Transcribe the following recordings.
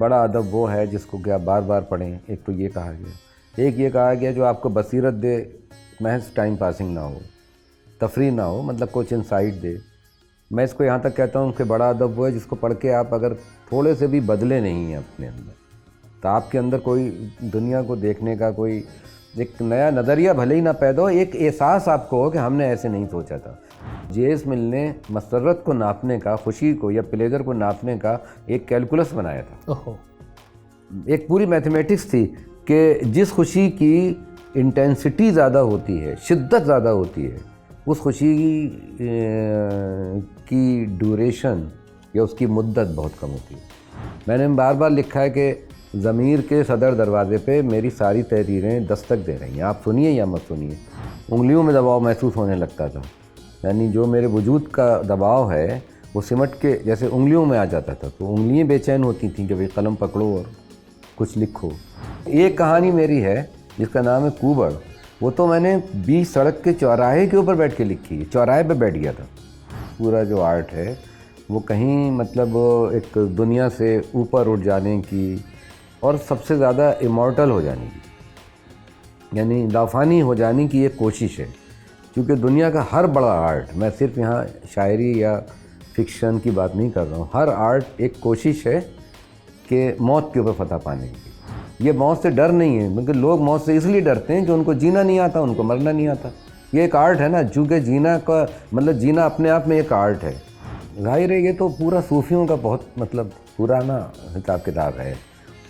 بڑا ادب وہ ہے جس کو کہ آپ بار بار پڑھیں. ایک تو یہ کہا گیا. ایک یہ کہا گیا جو آپ کو بصیرت دے, محض ٹائم پاسنگ نہ ہو, تفریح نہ ہو, مطلب کچھ انسائٹ دے. میں اس کو یہاں تک کہتا ہوں کہ بڑا ادب وہ ہے جس کو پڑھ کے آپ اگر تھوڑے سے بھی بدلے نہیں ہیں اپنے اندر, تو آپ کے اندر کوئی دنیا کو دیکھنے کا کوئی ایک نیا نظریہ بھلے ہی نہ پیدا ہو, ایک احساس آپ کو ہو کہ ہم نے ایسے نہیں سوچا تھا. جیس مل نے مسرت کو ناپنے کا, خوشی کو یا پلیزر کو ناپنے کا ایک کیلکولس بنایا تھا. ایک پوری میتھمیٹکس تھی کہ جس خوشی کی انٹینسٹی زیادہ ہوتی ہے, شدت زیادہ ہوتی ہے, اس خوشی کی ڈیوریشن یا اس کی مدت بہت کم ہوتی ہے. میں نے بار بار لکھا ہے کہ ضمیر کے صدر دروازے پہ میری ساری تحریریں دستک دے رہی ہیں, آپ سنیے یا مت سنیے. انگلیوں میں دباؤ محسوس ہونے لگتا تھا, یعنی جو میرے وجود کا دباؤ ہے وہ سمٹ کے جیسے انگلیوں میں آ جاتا تھا, تو انگلیاں بے چین ہوتی تھیں کہ بھئی قلم پکڑو اور کچھ لکھو. ایک کہانی میری ہے جس کا نام ہے کوبڑ. وہ تو میں نے 20 سڑک کے چوراہے کے اوپر بیٹھ کے لکھی ہے, چوراہے پہ بیٹھ گیا تھا. پورا جو آرٹ ہے وہ کہیں مطلب ایک دنیا سے اوپر اٹھ جانے کی اور سب سے زیادہ ایمورٹل ہو جانے کی, یعنی لافانی ہو جانے کی ایک کوشش ہے. کیونکہ دنیا کا ہر بڑا آرٹ, میں صرف یہاں شاعری یا فکشن کی بات نہیں کر رہا ہوں, ہر آرٹ ایک کوشش ہے کہ موت کے اوپر فتح پانے کی. یہ موت سے ڈر نہیں ہے, بلکہ لوگ موت سے اس لیے ڈرتے ہیں کہ ان کو جینا نہیں آتا, ان کو مرنا نہیں آتا. یہ ایک آرٹ ہے نا, چونکہ جینا کا مطلب جینا اپنے آپ میں ایک آرٹ ہے. ظاہر ہے یہ تو پورا صوفیوں کا بہت مطلب پرانا حساب کتاب ہے.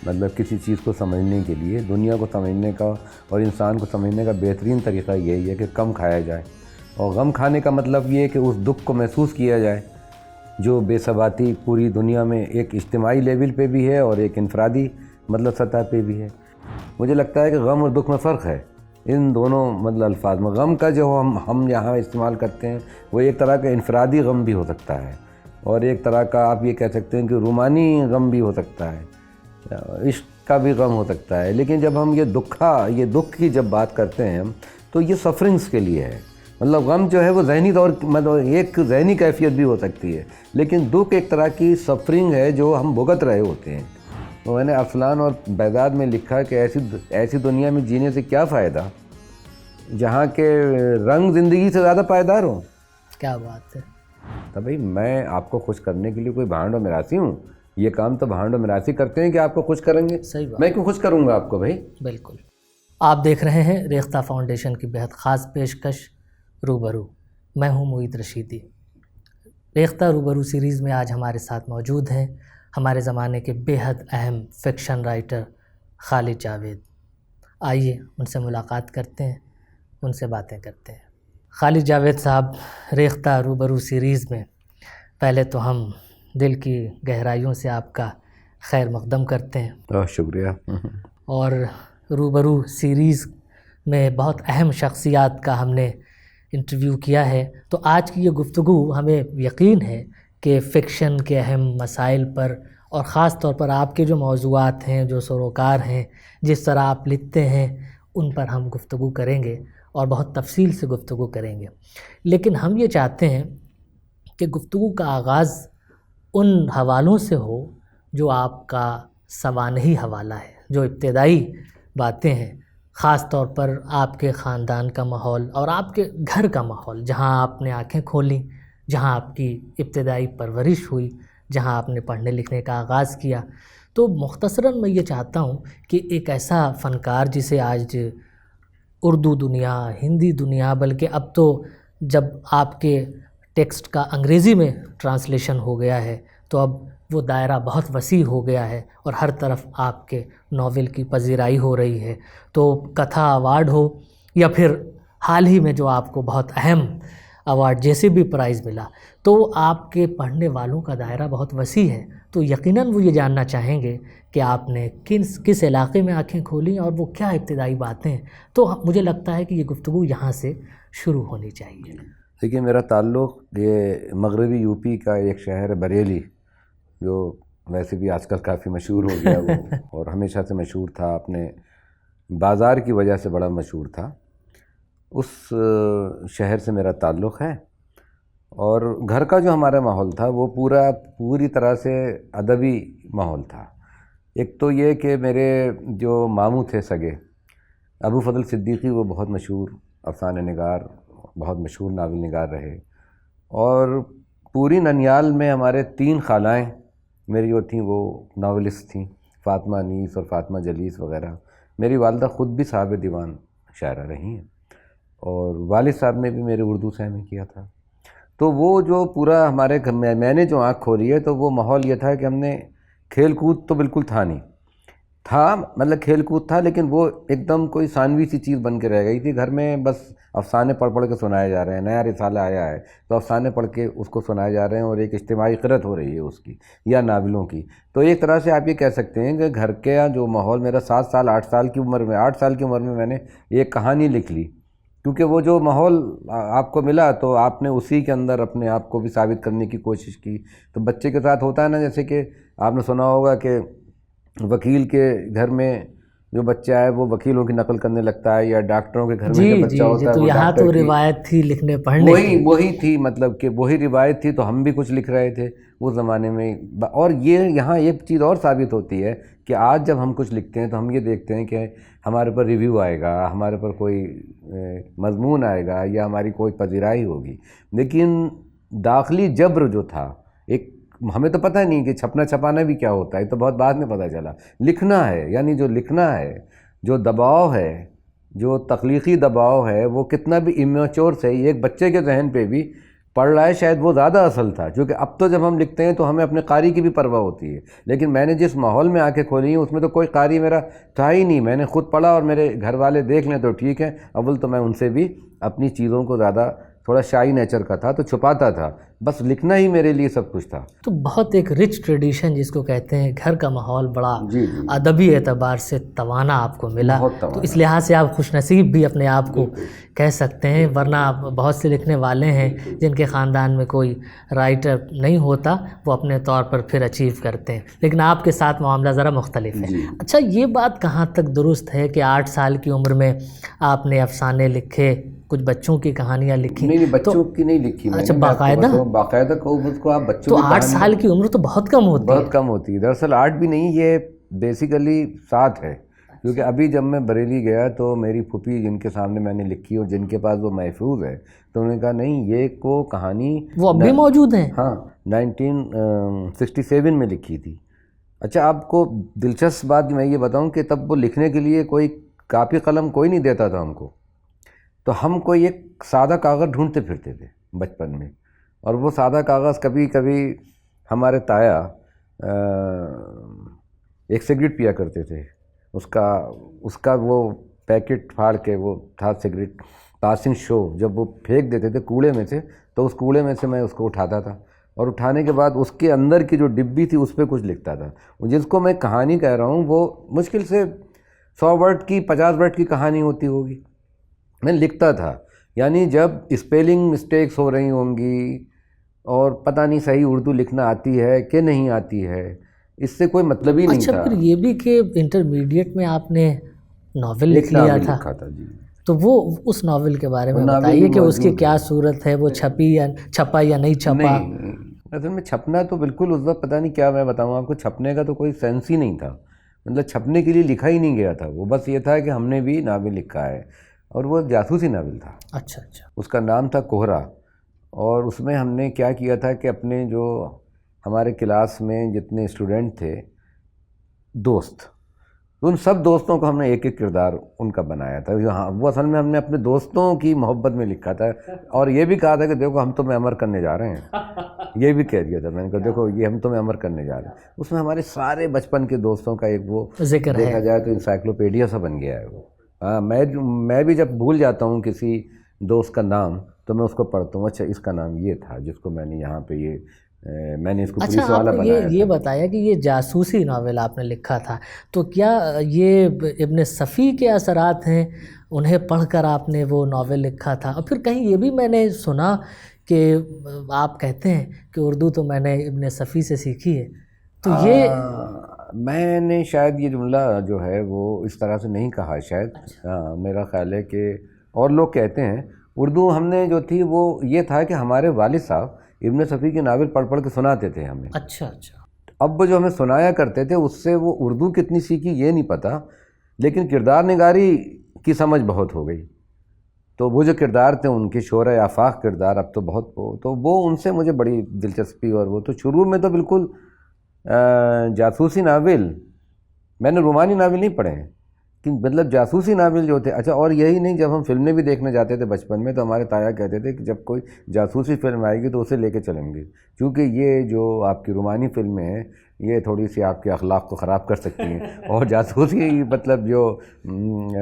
مطلب کسی چیز کو سمجھنے کے لیے, دنیا کو سمجھنے کا اور انسان کو سمجھنے کا بہترین طریقہ یہی ہے کہ کم کھایا جائے. اور غم کھانے کا مطلب یہ ہے کہ اس دکھ کو محسوس کیا جائے جو بے ثباتی پوری دنیا میں ایک اجتماعی لیول پہ بھی ہے اور ایک انفرادی مطلب سطح پہ بھی ہے. مجھے لگتا ہے کہ غم اور دکھ میں فرق ہے ان دونوں مطلب الفاظ میں. غم کا جو ہم یہاں استعمال کرتے ہیں وہ ایک طرح کا انفرادی غم بھی ہو سکتا ہے, اور ایک طرح کا آپ یہ کہہ سکتے ہیں کہ رومانی غم بھی ہو سکتا ہے, عشق کا بھی غم ہو سکتا ہے. لیکن جب ہم یہ دکھ کی جب بات کرتے ہیں تو یہ سفرنگز کے لیے ہے. مطلب غم جو ہے وہ ذہنی طور مطلب ایک ذہنی کیفیت بھی ہو سکتی ہے, لیکن دکھ ایک طرح کی سفرنگ ہے جو ہم بھگت رہے ہوتے ہیں. تو میں نے ارسلان اور بیداد میں لکھا کہ ایسی دنیا میں جینے سے کیا فائدہ جہاں کے رنگ زندگی سے زیادہ پائیدار ہوں. کیا بات ہے. تو بھئی میں آپ کو خوش کرنے کے لیے کوئی بھانڈ و مراسی ہوں؟ یہ کام تو بھانڈ و مراسی کرتے ہیں کہ آپ کو خوش کریں گے. صحیح بات. میں کیوں خوش کروں گا آپ کو بھائی؟ بالکل. آپ دیکھ رہے ہیں ریختہ فاؤنڈیشن کی بہت خاص پیشکش روبرو. میں ہوں معید رشیدی. ریختہ روبرو سیریز میں آج ہمارے ساتھ موجود ہیں ہمارے زمانے کے بے حد اہم فکشن رائٹر خالد جاوید. آئیے ان سے ملاقات کرتے ہیں, ان سے باتیں کرتے ہیں. خالد جاوید صاحب, ریختہ روبرو سیریز میں پہلے تو ہم دل کی گہرائیوں سے آپ کا خیر مقدم کرتے ہیں. بہت شکریہ. اور روبرو سیریز میں بہت اہم شخصیات کا ہم نے انٹرویو کیا ہے, تو آج کی یہ گفتگو ہمیں یقین ہے کہ فکشن کے اہم مسائل پر اور خاص طور پر آپ کے جو موضوعات ہیں, جو سروکار ہیں, جس طرح آپ لکھتے ہیں, ان پر ہم گفتگو کریں گے اور بہت تفصیل سے گفتگو کریں گے. لیکن ہم یہ چاہتے ہیں کہ گفتگو کا آغاز ان حوالوں سے ہو جو آپ کا سوانحی حوالہ ہے, جو ابتدائی باتیں ہیں, خاص طور پر آپ کے خاندان کا ماحول اور آپ کے گھر کا ماحول, جہاں آپ نے آنکھیں کھولیں, جہاں آپ کی ابتدائی پرورش ہوئی, جہاں آپ نے پڑھنے لکھنے کا آغاز کیا. تو مختصراً میں یہ چاہتا ہوں کہ ایک ایسا فنکار جسے آج اردو دنیا, ہندی دنیا, بلکہ اب تو جب آپ کے ٹیکسٹ کا انگریزی میں ٹرانسلیشن ہو گیا ہے تو اب وہ دائرہ بہت وسیع ہو گیا ہے اور ہر طرف آپ کے ناول کی پذیرائی ہو رہی ہے. تو کتھا ایوارڈ ہو یا پھر حال ہی میں جو آپ کو بہت اہم ایوارڈ جیسے بھی پرائز ملا, تو آپ کے پڑھنے والوں کا دائرہ بہت وسیع ہے. تو یقیناً وہ یہ جاننا چاہیں گے کہ آپ نے کس علاقے میں آنکھیں کھولیں اور وہ کیا ابتدائی باتیں ہیں. تو مجھے لگتا ہے کہ یہ گفتگو یہاں سے شروع ہونی چاہیے. دیکھیے, میرا تعلق یہ مغربی یو پی کا ایک شہر ہے بریلی, جو ویسے بھی آج کل کافی مشہور ہو گیا وہ اور ہمیشہ سے مشہور تھا, اپنے بازار کی وجہ سے بڑا مشہور تھا. اس شہر سے میرا تعلق ہے, اور گھر کا جو ہمارا ماحول تھا وہ پوری طرح سے ادبی ماحول تھا. ایک تو یہ کہ میرے جو ماموں تھے سگے ابو فضل صدیقی، وہ بہت مشہور افسانہ نگار، بہت مشہور ناول نگار رہے، اور پوری ننیال میں ہمارے 3 خالائیں میری جو تھیں وہ ناولسٹ تھیں، فاطمہ انیس اور فاطمہ جلیس وغیرہ۔ میری والدہ خود بھی صاحب دیوان شاعرہ رہی ہیں، اور والد صاحب نے بھی میرے اردو سے میں کیا تھا۔ تو وہ جو پورا ہمارے گھر میں نے جو آنکھ کھولی ہے تو وہ ماحول یہ تھا کہ ہم نے کھیل کود تو بالکل تھا نہیں، تھا مطلب کھیل کود تھا، لیکن وہ ایک دم کوئی ثانوی سی چیز بن کے رہ گئی تھی۔ گھر میں بس افسانے پڑھ پڑھ کے سنائے جا رہے ہیں، نیا رسالہ آیا ہے تو افسانے پڑھ کے اس کو سنائے جا رہے ہیں، اور ایک اجتماعی قرت ہو رہی ہے اس کی یا ناولوں کی۔ تو ایک طرح سے آپ یہ کہہ سکتے ہیں کہ گھر کے جو ماحول، میرا 7 سال 8 سال کی عمر میں 8 سال کی عمر میں نے ایک کہانی لکھ لی، کیونکہ وہ جو ماحول آپ کو ملا تو آپ نے اسی کے اندر اپنے آپ کو بھی ثابت کرنے کی کوشش کی۔ تو بچے کے ساتھ ہوتا ہے نا، جیسے کہ آپ نے سنا ہوگا کہ وکیل کے گھر میں جو بچہ ہے وہ وکیلوں کی نقل کرنے لگتا ہے، یا ڈاکٹروں کے گھر میں جو بچہ ہوتا ہے تو وہ یہاں ڈاکٹر تو کی، روایت تھی لکھنے پڑھنے کی، وہی تھی، مطلب کہ وہی روایت تھی تو ہم بھی کچھ لکھ رہے تھے اس زمانے میں۔ اور یہ یہاں ایک چیز اور ثابت ہوتی ہے کہ آج جب ہم کچھ لکھتے ہیں تو ہم یہ دیکھتے ہیں کہ ہمارے پر ریویو آئے گا، ہمارے پر کوئی مضمون آئے گا، یا ہماری کوئی پذیرائی ہوگی، لیکن داخلی جبر جو تھا، ایک ہمیں تو پتہ نہیں کہ چھپنا چھپانا بھی کیا ہوتا ہے، تو بہت بعد میں پتہ چلا۔ لکھنا ہے، یعنی جو لکھنا ہے، جو دباؤ ہے، جو تخلیقی دباؤ ہے، وہ کتنا بھی امیچور سے ایک بچے کے ذہن پہ بھی پڑھ رہا ہے، شاید وہ زیادہ اصل تھا، کیونکہ اب تو جب ہم لکھتے ہیں تو ہمیں اپنے قاری کی بھی پرواہ ہوتی ہے، لیکن میں نے جس ماحول میں آنکھیں کھولی ہیں اس میں تو کوئی قاری میرا تھا ہی نہیں۔ میں نے خود پڑھا اور میرے گھر والے دیکھ لیں تو ٹھیک ہے، اول تو میں ان سے بھی اپنی چیزوں کو زیادہ تھوڑا شائی نیچر کا تھا تو چھپاتا تھا، بس لکھنا ہی میرے لیے سب کچھ تھا۔ تو بہت ایک رچ ٹریڈیشن جس کو کہتے ہیں، گھر کا ماحول بڑا جی ادبی اعتبار سے توانا آپ کو ملا، بہت توانا۔ تو اس لحاظ سے آپ خوش نصیب بھی اپنے آپ کو کہہ سکتے ہیں، ورنہ بہت سے لکھنے والے ہیں جن کے خاندان میں کوئی رائٹر نہیں ہوتا، وہ اپنے طور پر پھر اچیو کرتے ہیں، لیکن آپ کے ساتھ معاملہ ذرا مختلف ہے۔ اچھا، یہ بات کہاں تک درست ہے کہ 8 سال کی عمر میں آپ نے افسانے لکھے، کچھ بچوں کی کہانیاں لکھی؟ نہیں بچوں کی نہیں لکھی میں نے۔ اچھا، باقاعدہ اس کو آپ بچوں تو کی 8 سال کی عمر تو بہت کم ہوتی ہے۔ بہت کم ہوتی ہے، دراصل 8 بھی نہیں، یہ بیسیکلی 7 ہے، کیونکہ ابھی جب میں بریلی گیا تو میری پھوپھی جن کے سامنے میں نے لکھی اور جن کے پاس وہ محفوظ ہے، تو انہوں نے کہا نہیں یہ کو کہانی وہ اب بھی موجود ہیں؟ ہاں، 1967 میں لکھی تھی۔ اچھا، آپ کو دلچسپ بات میں یہ بتاؤں کہ تب وہ لکھنے کے لیے کوئی کاپی قلم کوئی نہیں دیتا تھا ہم کو، تو ہم کو ایک سادہ کاغذ ڈھونڈتے پھرتے تھے بچپن میں، اور وہ سادہ کاغذ کبھی کبھی ہمارے تایا ایک سگریٹ پیا کرتے تھے، اس کا وہ پیکٹ پھاڑ کے، وہ تھا سگریٹ پاسنگ شو، جب وہ پھینک دیتے تھے کوڑے میں سے، تو اس کوڑے میں سے میں اس کو اٹھاتا تھا، اور اٹھانے کے بعد اس کے اندر کی جو ڈبی تھی اس پہ کچھ لکھتا تھا، جس کو میں کہانی کہہ رہا ہوں وہ مشکل سے 100 ورڈ کی 50 ورڈ کی کہانی ہوتی ہوگی، میں لکھتا تھا۔ یعنی جب اسپیلنگ مسٹیکس ہو رہی ہوں گی اور پتہ نہیں صحیح اردو لکھنا آتی ہے کہ نہیں آتی ہے، اس سے کوئی مطلب ہی نہیں تھا۔ اچھا، پھر یہ بھی کہ انٹرمیڈیٹ میں آپ نے ناول لکھ لیا تھا، جی، تو وہ اس ناول کے بارے میں بتائیے کہ اس کی کیا صورت ہے، وہ چھپا یا نہیں چھپا؟ نہیں، اصل میں چھپنا تو بالکل اس وقت پتہ نہیں کیا میں بتاؤں آپ کو، چھپنے کا تو کوئی سینس ہی نہیں تھا، مطلب چھپنے کے لیے لکھا ہی نہیں گیا تھا، وہ بس یہ تھا کہ ہم نے بھی ناول لکھا ہے، اور وہ جاسوسی ناول تھا۔ اچھا، اس کا نام تھا کوہرا، اور اس میں ہم نے کیا کیا تھا کہ اپنے جو ہمارے کلاس میں جتنے اسٹوڈنٹ تھے، دوست، ان سب دوستوں کو ہم نے ایک ایک کردار ان کا بنایا تھا۔ ہاں، وہ اصل میں ہم نے اپنے دوستوں کی محبت میں لکھا تھا، اور یہ بھی کہا تھا کہ دیکھو ہم تمہیں امر کرنے جا رہے ہیں، یہ بھی کہہ دیا تھا میں نے کہا دیکھو یہ ہم تمہیں امر کرنے جا رہے ہیں۔ اس میں ہمارے سارے بچپن کے دوستوں کا ایک وہ ذکر ہے، دیکھا جائے تو انسائکلوپیڈیا سا بن گیا ہے وہ۔ ہاں، میں بھی جب بھول جاتا ہوں کسی دوست کا نام تو میں اس کو پڑھتا ہوں، اچھا اس کا نام یہ تھا جس کو میں نے یہاں پہ میں نے اس کو پولیس والا بنایا تھا۔ یہ بتایا کہ یہ جاسوسی ناول آپ نے لکھا تھا، تو کیا یہ ابن صفی کے اثرات ہیں، انہیں پڑھ کر آپ نے وہ ناول لکھا تھا؟ اور پھر کہیں یہ بھی میں نے سنا کہ آپ کہتے ہیں کہ اردو تو میں نے ابن صفی سے سیکھی ہے، تو یہ میں نے شاید یہ جملہ جو ہے وہ اس طرح سے نہیں کہا شاید، ہاں میرا خیال ہے کہ اور لوگ کہتے ہیں اردو ہم نے جو تھی وہ یہ تھا کہ ہمارے والد صاحب ابن صفی کی ناول پڑھ پڑھ کے سناتے تھے ہمیں۔ اچھا، اب وہ جو ہمیں سنایا کرتے تھے اس سے وہ اردو کتنی سیکھی یہ نہیں پتہ، لیکن کردار نگاری کی سمجھ بہت ہو گئی. تو وہ جو کردار تھے ان کے شعرۂ آفاق کردار اب تو بہت تو وہ ان سے مجھے بڑی دلچسپی. اور وہ تو شروع میں تو بالکل جاسوسی ناول، میں نے رومانی ناول نہیں پڑھے ہیں کہ مطلب جاسوسی ناول جو تھے. اچھا، اور یہی نہیں، جب ہم فلمیں بھی دیکھنے جاتے تھے بچپن میں تو ہمارے تایا کہتے تھے کہ جب کوئی جاسوسی فلم آئے گی تو اسے لے کے چلیں گے، کیونکہ یہ جو آپ کی رومانی فلمیں ہیں یہ تھوڑی سی آپ کے اخلاق کو خراب کر سکتی ہیں، اور جاسوسی مطلب جو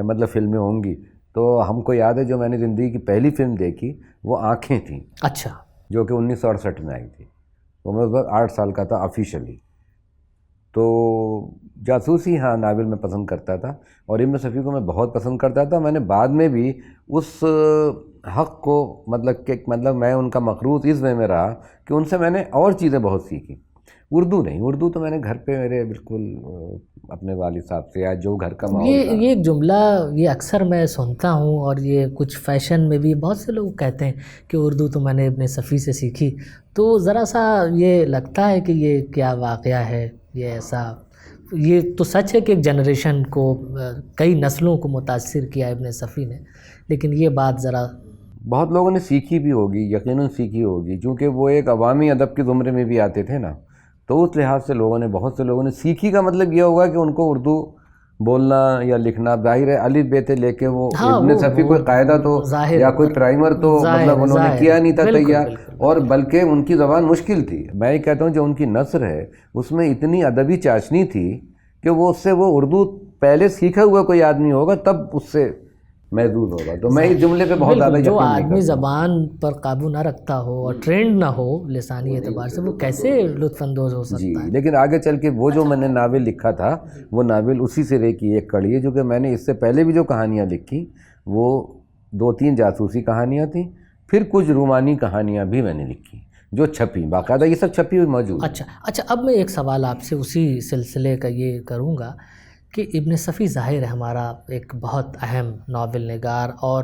مطلب فلمیں ہوں گی. تو ہم کو یاد ہے جو میں نے زندگی کی پہلی فلم دیکھی وہ آنکھیں تھیں. اچھا. جو کہ 1968 میں آئی تھی. وہ میں اس وقت 8 سال کا تھا آفیشلی. تو جاسوسی ہاں ناول میں پسند کرتا تھا، اور ابن صفی کو میں بہت پسند کرتا تھا. میں نے بعد میں بھی اس حق کو مطلب میں ان کا مقروض اس وے میں رہا کہ ان سے میں نے اور چیزیں بہت سیکھی. اردو نہیں، اردو تو میں نے گھر پہ میرے بالکل اپنے والد صاحب سے، یا جو گھر کا ماحول تھا. یہ ایک جملہ یہ اکثر میں سنتا ہوں، اور یہ کچھ فیشن میں بھی بہت سے لوگ کہتے ہیں کہ اردو تو میں نے ابن صفی سے سیکھی. تو ذرا سا یہ لگتا ہے کہ یہ کیا واقعہ ہے، یہ ایسا، یہ تو سچ ہے کہ ایک جنریشن کو، کئی نسلوں کو متاثر کیا ابن صفی نے، لیکن یہ بات ذرا بہت لوگوں نے سیکھی بھی ہوگی، یقیناً سیکھی ہوگی، چونکہ وہ ایک عوامی ادب کے زمرے میں بھی آتے تھے نا. تو اس لحاظ سے بہت سے لوگوں نے سیکھی کا مطلب یہ ہوگا کہ ان کو اردو بولنا یا لکھنا، ظاہر ہے الف ب تے لے کے وہ ابن صفی کوئی قاعدہ تو یا کوئی پرائمر تو مطلب انہوں نے کیا نہیں تھا تیار، اور بلکہ ان کی زبان مشکل تھی. میں یہ کہتا ہوں جو ان کی نثر ہے اس میں اتنی ادبی چاشنی تھی کہ وہ اس سے وہ اردو پہلے سیکھا ہوا کوئی آدمی ہوگا تب اس سے محظوظ ہوگا. تو میں اس جملے پہ بہت زیادہ جو آدمی زبان پر قابو نہ رکھتا ہو اور ٹرینڈ نہ ہو لسانی اعتبار سے، وہ کیسے لطف اندوز ہو سکتا ہے. لیکن آگے چل کے وہ جو میں نے ناول لکھا تھا وہ ناول اسی سرے کی ایک کڑی ہے، جو کہ میں نے اس سے پہلے بھی جو کہانیاں لکھی وہ 2-3 جاسوسی کہانیاں تھیں، پھر کچھ رومانی کہانیاں بھی میں نے لکھی جو چھپی، باقاعدہ یہ سب چھپی ہوئی موجود. اچھا اب میں ایک سوال آپ سے اسی سلسلے کا یہ کروں گا کہ ابن صفی ظاہر ہے ہمارا ایک بہت اہم ناول نگار، اور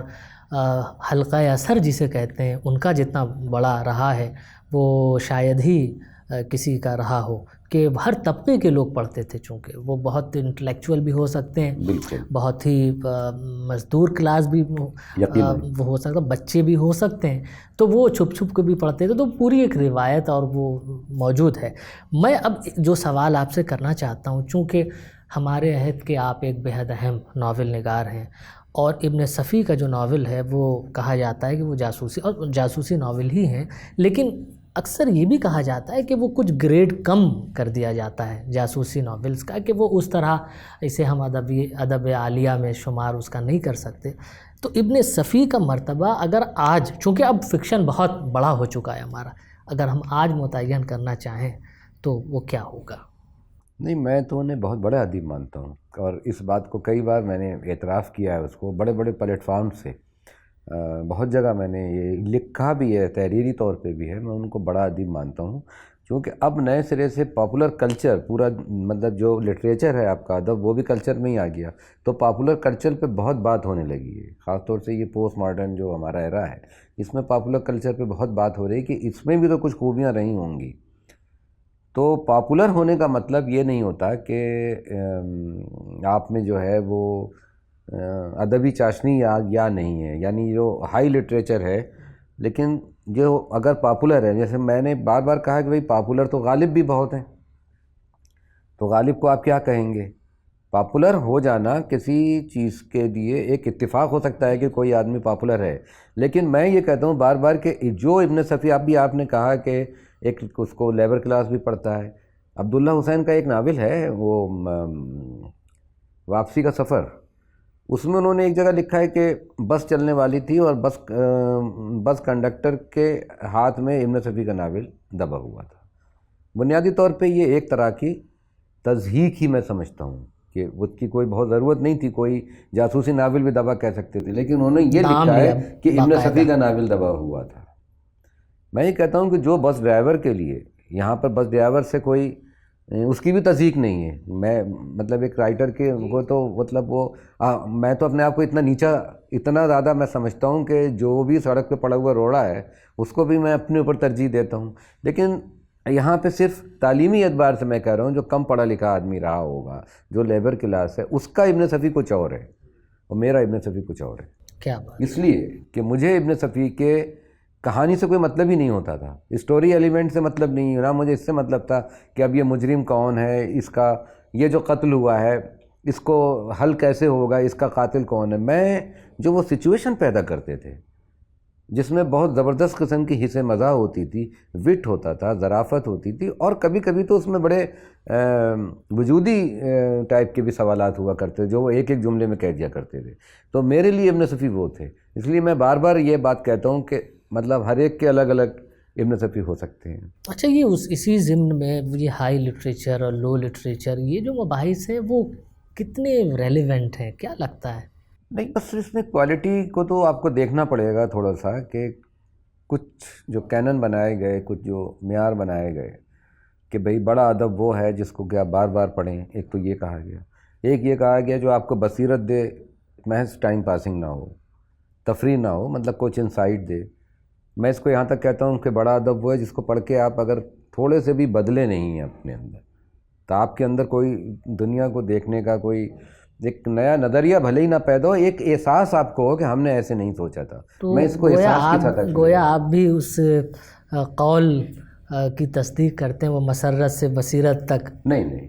حلقہ اثر جسے کہتے ہیں ان کا جتنا بڑا رہا ہے وہ شاید ہی کسی کا رہا ہو، کہ ہر طبقے کے لوگ پڑھتے تھے. چونکہ وہ بہت انٹلیکچوئل بھی ہو سکتے ہیں، بالکل بہت ہی مزدور کلاس بھی وہ ہو سکتا، بچے بھی ہو سکتے ہیں، تو وہ چھپ چھپ کے بھی پڑھتے تھے. تو پوری ایک روایت اور وہ موجود ہے. میں اب جو سوال آپ سے کرنا چاہتا ہوں، چونکہ ہمارے عہد کے آپ ایک بہت اہم ناول نگار ہیں، اور ابن صفی کا جو ناول ہے وہ کہا جاتا ہے کہ وہ جاسوسی ناول ہی ہیں، لیکن اکثر یہ بھی کہا جاتا ہے کہ وہ کچھ گریڈ کم کر دیا جاتا ہے جاسوسی ناولز کا، کہ وہ اس طرح اسے ہم ادب عالیہ میں شمار اس کا نہیں کر سکتے. تو ابن صفی کا مرتبہ اگر آج، چونکہ اب فکشن بہت بڑا ہو چکا ہے ہمارا، اگر ہم آج متعین کرنا چاہیں تو وہ کیا ہوگا؟ نہیں، میں تو انہیں بہت بڑا ادیب مانتا ہوں، اور اس بات کو کئی بار میں نے اعتراف کیا ہے اس کو بڑے بڑے پلیٹ فارم سے. بہت جگہ میں نے یہ لکھا بھی ہے، تحریری طور پہ بھی ہے. میں ان کو بڑا ادیب مانتا ہوں، کیونکہ اب نئے سرے سے پاپولر کلچر، پورا مطلب جو لٹریچر ہے آپ کا ادب وہ بھی کلچر میں ہی آ گیا. تو پاپولر کلچر پہ بہت بات ہونے لگی ہے، خاص طور سے یہ پوسٹ ماڈرن جو ہمارا ایرا ہے اس میں پاپولر کلچر پہ بہت بات ہو رہی ہے کہ اس میں بھی تو کچھ خوبیاں رہی ہوں گی. تو پاپولر ہونے کا مطلب یہ نہیں ہوتا کہ آپ میں جو ہے وہ ادبی چاشنی یا نہیں ہے، یعنی جو ہائی لٹریچر ہے، لیکن جو اگر پاپولر ہے، جیسے میں نے بار بار کہا کہ بھئی پاپولر تو غالب بھی بہت ہیں، تو غالب کو آپ کیا کہیں گے؟ پاپولر ہو جانا کسی چیز کے لیے ایک اتفاق ہو سکتا ہے کہ کوئی آدمی پاپولر ہے، لیکن میں یہ کہتا ہوں بار بار کہ جو ابن صفی آپ نے کہا کہ ایک اس کو لیبر کلاس بھی پڑھتا ہے. عبداللہ حسین کا ایک ناول ہے وہ واپسی کا سفر، اس میں انہوں نے ایک جگہ لکھا ہے کہ بس چلنے والی تھی اور بس کنڈکٹر کے ہاتھ میں ابن صفی کا ناول دبا ہوا تھا. بنیادی طور پہ یہ ایک طرح کی تضحیک ہی میں سمجھتا ہوں کہ اس کی کوئی بہت ضرورت نہیں تھی، کوئی جاسوسی ناول بھی دبا کہہ سکتے تھے، لیکن انہوں نے یہ لکھا ہے کہ ابن صفی کا ناول دبا ہوا تھا. میں یہ کہتا ہوں کہ جو بس ڈرائیور کے لیے، یہاں پر بس ڈرائیور سے کوئی اس کی بھی تصدیق نہیں ہے. میں مطلب ایک رائٹر کے کو تو مطلب وہ میں تو اپنے آپ کو اتنا نیچا، اتنا زیادہ میں سمجھتا ہوں کہ جو بھی سڑک پہ پڑا ہوا روڑا ہے اس کو بھی میں اپنے اوپر ترجیح دیتا ہوں. لیکن یہاں پہ صرف تعلیمی اعتبار سے میں کہہ رہا ہوں، جو کم پڑھا لکھا آدمی رہا ہوگا، جو لیبر کلاس ہے، اس کا ابن صفی کچھ اور ہے اور میرا ابن صفی کچھ اور ہے۔ کیا بات! اس لیے کہ مجھے ابن صفی کے کہانی سے کوئی مطلب ہی نہیں ہوتا تھا، اسٹوری ایلیمنٹ سے مطلب نہیں، نہ مجھے اس سے مطلب تھا کہ اب یہ مجرم کون ہے، اس کا یہ جو قتل ہوا ہے اس کو حل کیسے ہوگا، اس کا قاتل کون ہے۔ میں جو وہ سچویشن پیدا کرتے تھے جس میں بہت زبردست قسم کی حصے مزاح ہوتی تھی، وٹ ہوتا تھا، ظرافت ہوتی تھی، اور کبھی کبھی تو اس میں بڑے وجودی ٹائپ کے بھی سوالات ہوا کرتے جو وہ ایک ایک جملے میں کہہ دیا کرتے تھے، تو میرے لیے ابن صفی وہ تھے۔ اس لیے میں بار بار یہ بات کہتا ہوں کہ مطلب ہر ایک کے الگ الگ ابن صفی ہو سکتے ہیں۔ اچھا، یہ اسی ضمن میں یہ ہائی لٹریچر اور لو لٹریچر، یہ جو مباحث ہیں وہ کتنے ریلیونٹ ہیں، کیا لگتا ہے؟ نہیں، بس اس میں کوالٹی کو تو آپ کو دیکھنا پڑے گا تھوڑا سا، کہ کچھ جو کینن بنائے گئے، کچھ جو معیار بنائے گئے کہ بھئی بڑا ادب وہ ہے جس کو کہ آپ بار بار پڑھیں، ایک تو یہ کہا گیا، ایک یہ کہا گیا جو آپ کو بصیرت دے، محض ٹائم پاسنگ نہ ہو، تفریح نہ ہو، مطلب کچھ انسائٹ دے۔ میں اس کو یہاں تک کہتا ہوں کہ بڑا ادب وہ ہے جس کو پڑھ کے آپ اگر تھوڑے سے بھی بدلے نہیں ہیں اپنے اندر، تو آپ کے اندر کوئی دنیا کو دیکھنے کا کوئی ایک نیا نظریہ بھلے ہی نہ پیدا ہو، ایک احساس آپ کو ہو کہ ہم نے ایسے نہیں سوچا تھا۔ تو میں اس کو احساس کی سطح پہ گویا آپ بھی اس قول کی تصدیق کرتے ہیں، وہ مسرت سے بصیرت تک؟ نہیں،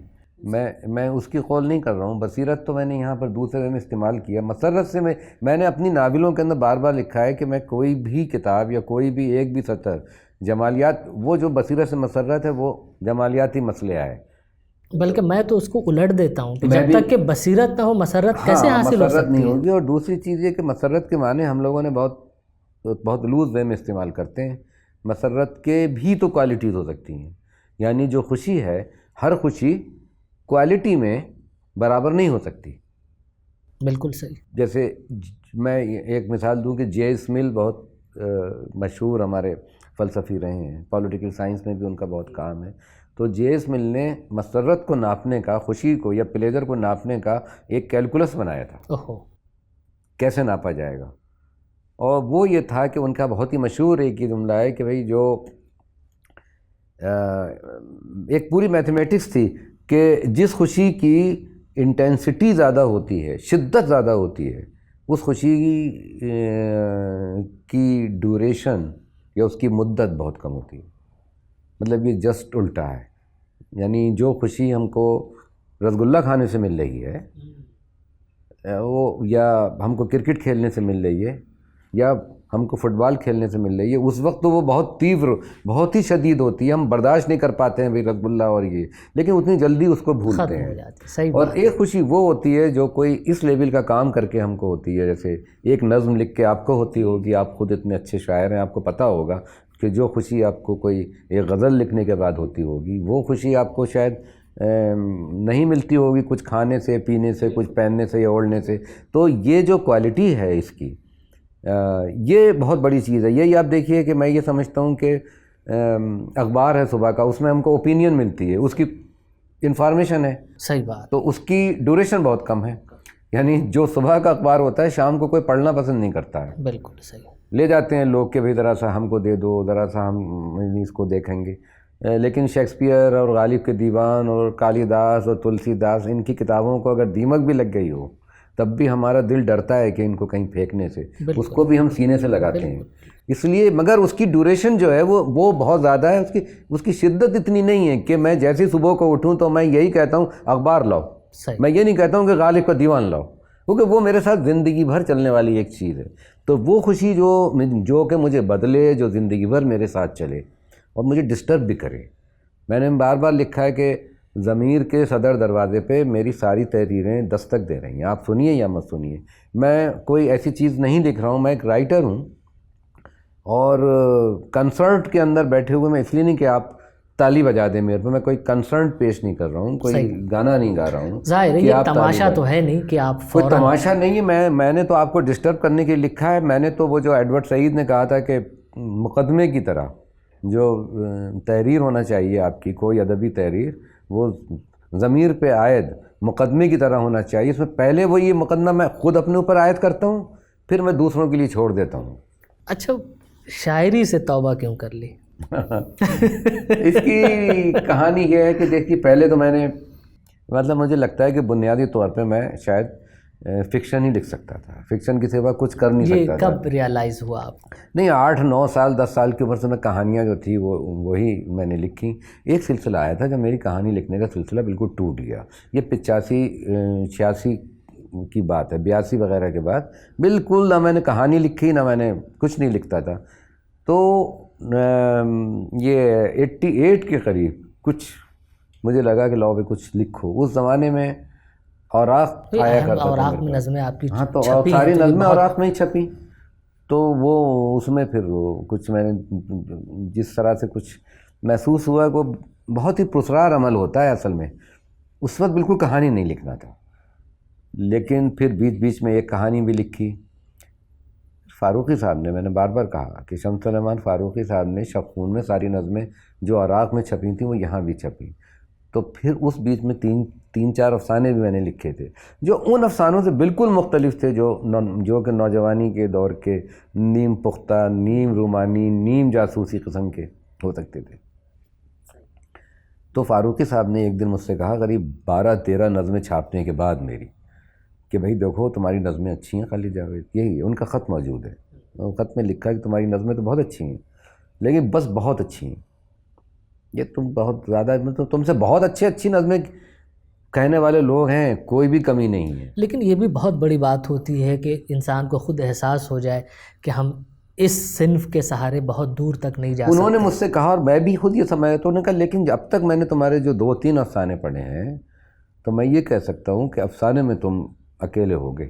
میں اس کی قول نہیں کر رہا ہوں۔ بصیرت تو میں نے یہاں پر دوسرے میں استعمال کیا، مسرت سے میں نے اپنی ناولوں کے اندر بار بار لکھا ہے کہ میں کوئی بھی کتاب یا کوئی بھی ایک بھی سطر جمالیات، وہ جو بصیرت سے مسرت ہے وہ جمالیاتی مسئلہ ہے، بلکہ میں تو اس کو الٹ دیتا ہوں کہ جب تک کہ بصیرت نہ ہو مسرت کیسے حاصل ہو مسرت سکتی نہیں ہے؟ ہوگی۔ اور دوسری چیز یہ کہ مسرت کے معنی ہم لوگوں نے بہت لوز وے میں استعمال کرتے ہیں۔ مسرت کے بھی تو کوالٹیز ہو سکتی ہیں، یعنی جو خوشی ہے، ہر خوشی کوالٹی میں برابر نہیں ہو سکتی۔ بالکل صحیح۔ جیسے میں ایک مثال دوں کہ جے ایس مل بہت مشہور ہمارے فلسفی رہے ہیں، پولیٹیکل سائنس میں بھی ان کا بہت کام ہے۔ تو جے ایس مل نے مسرت کو ناپنے کا، خوشی کو یا پلیزر کو ناپنے کا ایک کیلکولس بنایا تھا، کیسے ناپا جائے گا۔ اور وہ یہ تھا کہ ان کا بہت ہی مشہور ایک ہی جملہ ہے کہ بھئی جو ایک پوری میتھمیٹکس تھی کہ جس خوشی کی انٹینسٹی زیادہ ہوتی ہے، شدت زیادہ ہوتی ہے، اس خوشی کی ڈیوریشن یا اس کی مدت بہت کم ہوتی ہے۔ مطلب یہ جسٹ الٹا ہے، یعنی جو خوشی ہم کو رسگلہ کھانے سے مل رہی ہے، وہ یا ہم کو کرکٹ کھیلنے سے مل رہی ہے یا ہم کو فٹ بال کھیلنے سے مل رہی ہے، اس وقت تو وہ بہت تیور، بہت ہی شدید ہوتی ہے، ہم برداشت نہیں کر پاتے ہیں بھئی رسگلہ اور یہ، لیکن اتنی جلدی اس کو بھولتے ہیں۔ اور ایک خوشی وہ ہوتی ہے جو کوئی اس لیول کا کام کر کے ہم کو ہوتی ہے، جیسے ایک نظم لکھ کے آپ کو ہوتی ہوگی، آپ خود اتنے اچھے شاعر ہیں، آپ کو پتہ ہوگا کہ جو خوشی آپ کو کوئی ایک غزل لکھنے کے بعد ہوتی ہوگی، وہ خوشی آپ کو شاید نہیں ملتی ہوگی کچھ کھانے سے، پینے سے، کچھ پہننے سے یا اوڑھنے سے۔ تو یہ جو کوالٹی ہے اس کی، یہ بہت بڑی چیز ہے۔ یہی آپ دیکھیے کہ میں یہ سمجھتا ہوں کہ اخبار ہے صبح کا، اس میں ہم کو اوپینین ملتی ہے، اس کی انفارمیشن ہے، صحیح بات، تو اس کی ڈیوریشن بہت کم ہے۔ یعنی جو صبح کا اخبار ہوتا ہے شام کو کوئی پڑھنا پسند نہیں کرتا ہے، بالکل صحیح، لے جاتے ہیں لوگ کہ بھئی ذرا سا ہم کو دے دو، ذرا سا ہم اس کو دیکھیں گے۔ لیکن شیکسپیئر اور غالب کے دیوان اور کالی داس اور تلسی داس، ان کی کتابوں کو اگر دیمک بھی لگ گئی ہو تب بھی ہمارا دل ڈرتا ہے کہ ان کو کہیں پھینکنے سے، اس کو بھی ہم سینے سے لگاتے ہیں۔ اس لیے مگر اس کی ڈیوریشن جو ہے وہ بہت زیادہ ہے، اس کی شدت اتنی نہیں ہے کہ میں جیسے صبح کو اٹھوں تو میں یہی کہتا ہوں اخبار لاؤ، میں یہ نہیں کہتا ہوں کہ غالب کا دیوان لاؤ، کیونکہ وہ میرے ساتھ زندگی بھر چلنے والی ایک چیز ہے۔ تو وہ خوشی جو کہ مجھے بدلے، جو زندگی بھر میرے ساتھ چلے اور مجھے ڈسٹرب بھی کرے۔ میں نے بار بار لکھا ہے کہ ضمیر کے صدر دروازے پہ میری ساری تحریریں دستک دے رہی ہیں، آپ سنیے یا مت سنیے۔ میں کوئی ایسی چیز نہیں لکھ رہا ہوں، میں ایک رائٹر ہوں، اور کنسرٹ کے اندر بیٹھے ہوئے میں اس لیے نہیں کہ آپ تالی بجا دیں میرے پہ، میں کوئی کنسرٹ پیش نہیں کر رہا ہوں، کوئی گانا نہیں گا رہا ہوں، ظاہر ہے یہ تماشا تو ہے نہیں کہ آپ کوئی تماشا نہیں ہے۔ میں نے تو آپ کو ڈسٹرب کرنے کے لیے لکھا ہے۔ میں نے تو وہ جو ایڈورڈ سعید نے کہا تھا کہ مقدمے کی طرح جو تحریر ہونا چاہیے آپ کی، کوئی ادبی تحریر، وہ ضمیر پہ عائد مقدمے کی طرح ہونا چاہیے۔ اس میں پہلے وہ یہ مقدمہ میں خود اپنے اوپر عائد کرتا ہوں، پھر میں دوسروں کے لیے چھوڑ دیتا ہوں۔ اچھا، شاعری سے توبہ کیوں کر لی؟ اس کی کہانی یہ ہے کہ دیکھیے پہلے تو میں نے مطلب مجھے لگتا ہے کہ بنیادی طور پہ میں شاید فکشن ہی لکھ سکتا تھا، فکشن کے سوا کچھ کر نہیں سکتا تھا۔ یہ کب ریئلائز ہوا آپ؟ نہیں 8-9 سال 10 سال کی عمر سے میں کہانیاں جو تھی وہی میں نے لکھی۔ ایک سلسلہ آیا تھا جب میری کہانی لکھنے کا سلسلہ بالکل ٹوٹ گیا، یہ 85-86 کی بات ہے، 82 وغیرہ کے بعد بالکل نہ میں نے کہانی لکھی نہ میں نے کچھ نہیں لکھتا تھا۔ تو یہ 88 کے قریب کچھ مجھے لگا کہ لاؤ بھی کچھ لکھو۔ اس زمانے میں اوراق آیا کرتا تھا، اوراق میں نظمیں آپ کی ہاں تو چھپی ساری ہیں، نظمیں اوراق میں ہی چھپی، تو وہ اس میں پھر کچھ میں نے جس طرح سے کچھ محسوس ہوا کہ وہ بہت ہی پراسرار عمل ہوتا ہے اصل میں، اس وقت بالکل کہانی نہیں لکھنا تھا، لیکن پھر بیچ بیچ میں ایک کہانی بھی لکھی۔ فاروقی صاحب نے، میں نے بار بار کہا کہ شمس سلیمان فاروقی صاحب نے شب خون میں ساری نظمیں جو اوراق میں چھپی تھیں وہ یہاں بھی چھپی، تو پھر اس بیچ میں 3-4 افسانے بھی میں نے لکھے تھے جو ان افسانوں سے بالکل مختلف تھے، جو کہ نوجوانی کے دور کے نیم پختہ، نیم رومانی، نیم جاسوسی قسم کے ہو سکتے تھے۔ تو فاروقی صاحب نے ایک دن مجھ سے کہا قریب 12-13 نظمیں چھاپنے کے بعد میری، کہ بھئی دیکھو تمہاری نظمیں اچھی ہیں خالد جاوید، یہی ہے ان کا خط موجود ہے، وہ خط میں لکھا کہ تمہاری نظمیں تو بہت اچھی ہیں لیکن بس بہت اچھی ہیں، یہ تم بہت زیادہ مطلب تم سے بہت اچھی نظمیں کہنے والے لوگ ہیں، کوئی بھی کمی نہیں ہے۔ لیکن یہ بھی بہت بڑی بات ہوتی ہے کہ انسان کو خود احساس ہو جائے کہ ہم اس صنف کے سہارے بہت دور تک نہیں جا سکتے۔ انہوں نے مجھ سے کہا اور میں بھی خود یہ سمجھا، تو انہوں نے کہا لیکن اب تک میں نے تمہارے جو 2-3 افسانے پڑھے ہیں تو میں یہ کہہ سکتا ہوں کہ افسانے میں تم اکیلے ہو گئے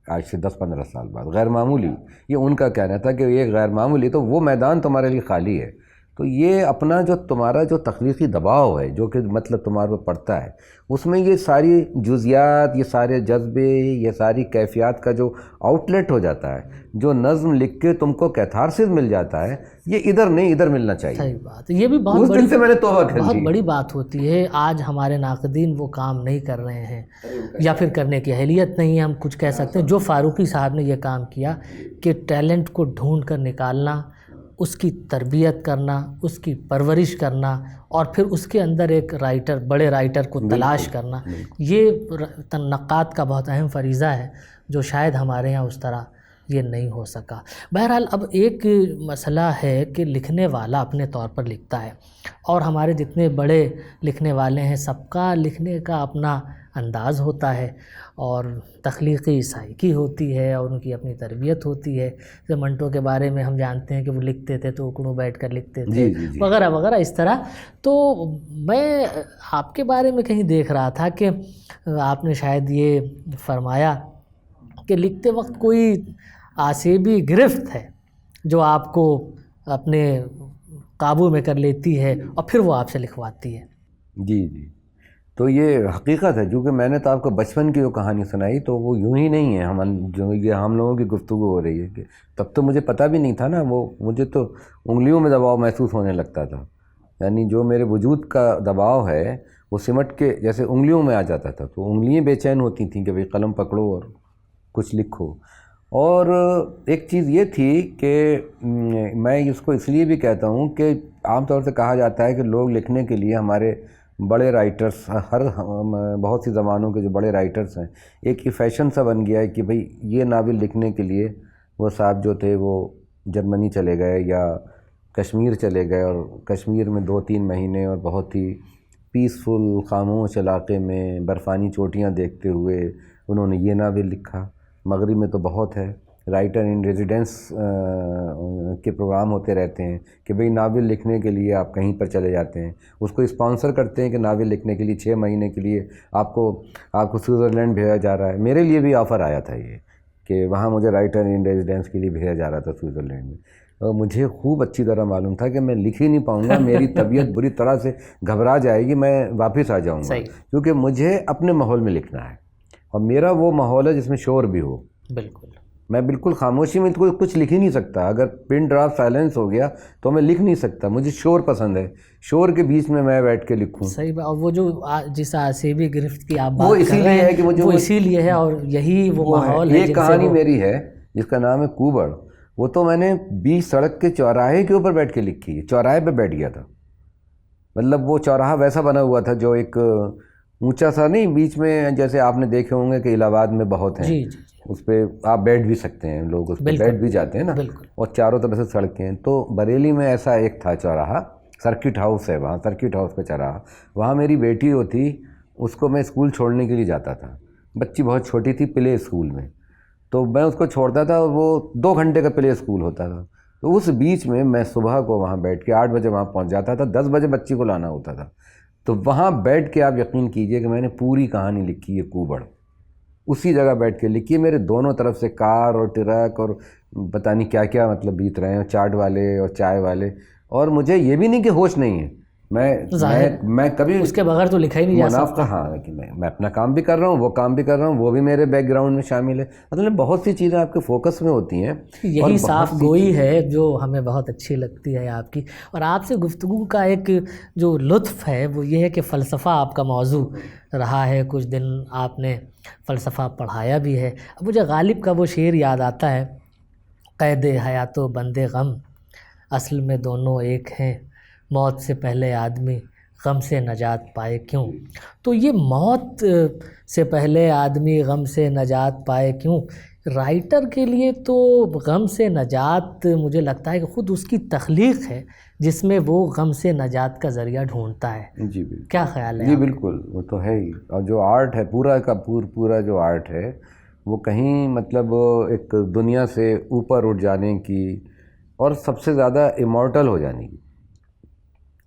آج سے 10-15 سال بعد، غیر معمولی، یہ ان کا کہنا تھا کہ یہ غیر معمولی، تو وہ میدان تمہارے لیے خالی ہے۔ تو یہ اپنا جو تمہارا جو تخلیقی دباؤ ہے جو کہ مطلب تمہارے پر پڑتا ہے، اس میں یہ ساری جزیات، یہ سارے جذبے، یہ ساری کیفیات کا جو آؤٹ لیٹ ہو جاتا ہے، جو نظم لکھ کے تم کو کیتھارسس مل جاتا ہے، یہ ادھر نہیں ادھر ملنا چاہیے۔ صحیح بات ہے، یہ بھی اس دن سے میں نے توبہ کر لی۔ بہت بڑی بات ہوتی ہے۔ آج ہمارے ناقدین وہ کام نہیں کر رہے ہیں یا پھر کرنے کی اہلیت نہیں ہے، ہم کچھ کہہ سکتے ہیں۔ جو فاروقی صاحب نے یہ کام کیا کہ ٹیلنٹ کو ڈھونڈ کر نکالنا، اس کی تربیت کرنا، اس کی پرورش کرنا، اور پھر اس کے اندر ایک رائٹر، بڑے رائٹر کو تلاش کرنا، یہ نقاد کا بہت اہم فریضہ ہے جو شاید ہمارے یہاں اس طرح یہ نہیں ہو سکا۔ بہرحال اب ایک مسئلہ ہے کہ لکھنے والا اپنے طور پر لکھتا ہے، اور ہمارے جتنے بڑے لکھنے والے ہیں سب کا لکھنے کا اپنا انداز ہوتا ہے اور تخلیقی سائیکی ہوتی ہے اور ان کی اپنی تربیت ہوتی ہے۔ جیسے منٹو کے بارے میں ہم جانتے ہیں کہ وہ لکھتے تھے تو اکڑوں بیٹھ کر لکھتے تھے، وغیرہ وغیرہ اس طرح۔ تو میں آپ کے بارے میں کہیں دیکھ رہا تھا کہ آپ نے شاید یہ فرمایا کہ لکھتے وقت کوئی آسیبی گرفت ہے جو آپ کو اپنے قابو میں کر لیتی ہے اور پھر وہ آپ سے لکھواتی ہے۔ جی جی، تو یہ حقیقت ہے، کیونکہ میں نے تو آپ کو بچپن کی جو کہانی سنائی تو وہ یوں ہی نہیں ہے، ہم لوگوں کی گفتگو ہو رہی ہے کہ تب تو مجھے پتہ بھی نہیں تھا نا، وہ مجھے تو انگلیوں میں دباؤ محسوس ہونے لگتا تھا، یعنی جو میرے وجود کا دباؤ ہے وہ سمٹ کے جیسے انگلیوں میں آ جاتا تھا، تو انگلیاں بے چین ہوتی تھیں کہ بھئی قلم پکڑو اور کچھ لکھو۔ اور ایک چیز یہ تھی کہ میں اس کو اس لیے بھی کہتا ہوں کہ عام طور سے کہا جاتا ہے کہ لوگ لکھنے کے لیے ہمارے بڑے رائٹرز، بہت سی زبانوں کے جو بڑے رائٹرز ہیں، ایک یہ فیشن سا بن گیا ہے کہ بھئی یہ ناول لکھنے کے لیے وہ صاحب جو تھے وہ جرمنی چلے گئے یا کشمیر چلے گئے، اور کشمیر میں 2-3 مہینے اور بہت ہی پیسفل خاموش علاقے میں برفانی چوٹیاں دیکھتے ہوئے انہوں نے یہ ناول لکھا۔ مغرب میں تو بہت ہے، رائٹر ان ریزیڈنس کے پروگرام ہوتے رہتے ہیں کہ بھئی ناول لکھنے کے لیے آپ کہیں پر چلے جاتے ہیں، اس کو اسپانسر کرتے ہیں کہ ناول لکھنے کے لیے 6 مہینے کے لیے آپ کو سوئٹزرلینڈ بھیجا جا رہا ہے۔ میرے لیے بھی آفر آیا تھا یہ کہ وہاں مجھے رائٹر ان ریزیڈنس کے لیے بھیجا جا رہا تھا سوئٹزرلینڈ میں، اور مجھے خوب اچھی طرح معلوم تھا کہ میں لکھ ہی نہیں پاؤں گا، میری طبیعت بری طرح سے گھبرا جائے گی، میں واپس آ جاؤں گا، کیونکہ مجھے اپنے ماحول میں لکھنا ہے، اور میرا وہ ماحول ہے جس میں شور بھی ہو۔ بالکل، میں بالکل خاموشی میں کوئی کچھ لکھ ہی نہیں سکتا، اگر پن ڈراپ سائلنس ہو گیا تو میں لکھ نہیں سکتا، مجھے شور پسند ہے، شور کے بیچ میں بیٹھ کے لکھوں۔ صحیح بات۔ وہ جو جس آسیبی گرفت کی آپ وہ بات اسی کر رہے لیے ہے ہیں کہ مجھے وہ اسی لیے ہے، اور یہی وہ ماحول ہے۔ ایک کہانی میری ہے جس کا نام ہے کوبڑ، وہ تو میں نے 20 سڑک کے چوراہے کے اوپر بیٹھ کے لکھی ہے، چوراہے پہ بیٹھ گیا تھا. مطلب وہ چوراہا ویسا بنا ہوا تھا جو ایک اونچا سا نہیں، بیچ میں جیسے آپ نے دیکھے ہوں گے کہ الہ آباد میں بہت ہیں، جی. اس پہ آپ بیٹھ بھی سکتے ہیں، لوگ اس پہ بیٹھ بھی جاتے ہیں نا، اور چاروں طرف سے سڑکیں ہیں. تو بریلی میں ایسا ایک تھا چوراہا، سرکٹ ہاؤس ہے وہاں، سرکٹ ہاؤس پہ چوراہا، وہاں میری بیٹی ہوتی، اس کو میں اسکول چھوڑنے کے لیے جاتا تھا. بچی بہت چھوٹی تھی، پلے اسکول میں، تو میں اس کو چھوڑتا تھا اور وہ 2 گھنٹے کا پلے اسکول ہوتا تھا. تو اس بیچ میں میں صبح کو وہاں بیٹھ کے 8 بجے وہاں پہنچ جاتا تھا، 10 بجے بچی کو لانا ہوتا تھا. تو وہاں بیٹھ کے آپ یقین کیجئے کہ میں نے پوری کہانی لکھی ہے کوبڑ، اسی جگہ بیٹھ کے لکھی ہے. میرے دونوں طرف سے کار اور ٹرک اور پتہ نہیں کیا کیا مطلب بیت رہے ہیں، چاٹ والے اور چائے والے، اور مجھے یہ بھی نہیں کہ ہوش نہیں ہے، میں کبھی اس کے بغیر تو لکھا ہی نہیں جا منافقہ، ہاں کہ میں اپنا کام بھی کر رہا ہوں، وہ کام بھی کر رہا ہوں، وہ بھی میرے بیک گراؤنڈ میں شامل ہے. مطلب بہت سی چیزیں آپ کے فوکس میں ہوتی ہیں. یہی صاف گوئی ہے جو ہمیں بہت اچھی لگتی ہے آپ کی. اور آپ سے گفتگو کا ایک جو لطف ہے وہ یہ ہے کہ فلسفہ آپ کا موضوع رہا ہے، کچھ دن آپ نے فلسفہ پڑھایا بھی ہے. اب مجھے غالب کا وہ شعر یاد آتا ہے، قید حیات و بند غم اصل میں دونوں ایک ہیں، موت سے پہلے آدمی غم سے نجات پائے کیوں. تو یہ موت سے پہلے آدمی غم سے نجات پائے کیوں، رائٹر کے لیے تو غم سے نجات مجھے لگتا ہے کہ خود اس کی تخلیق ہے جس میں وہ غم سے نجات کا ذریعہ ڈھونڈتا ہے. جی بالکل، کیا خیال ہے؟ جی بالکل، وہ تو ہے ہی. اور جو آرٹ ہے پورا کا پورا جو آرٹ ہے وہ کہیں مطلب ایک دنیا سے اوپر اٹھ جانے کی اور سب سے زیادہ امورٹل ہو جانے کی،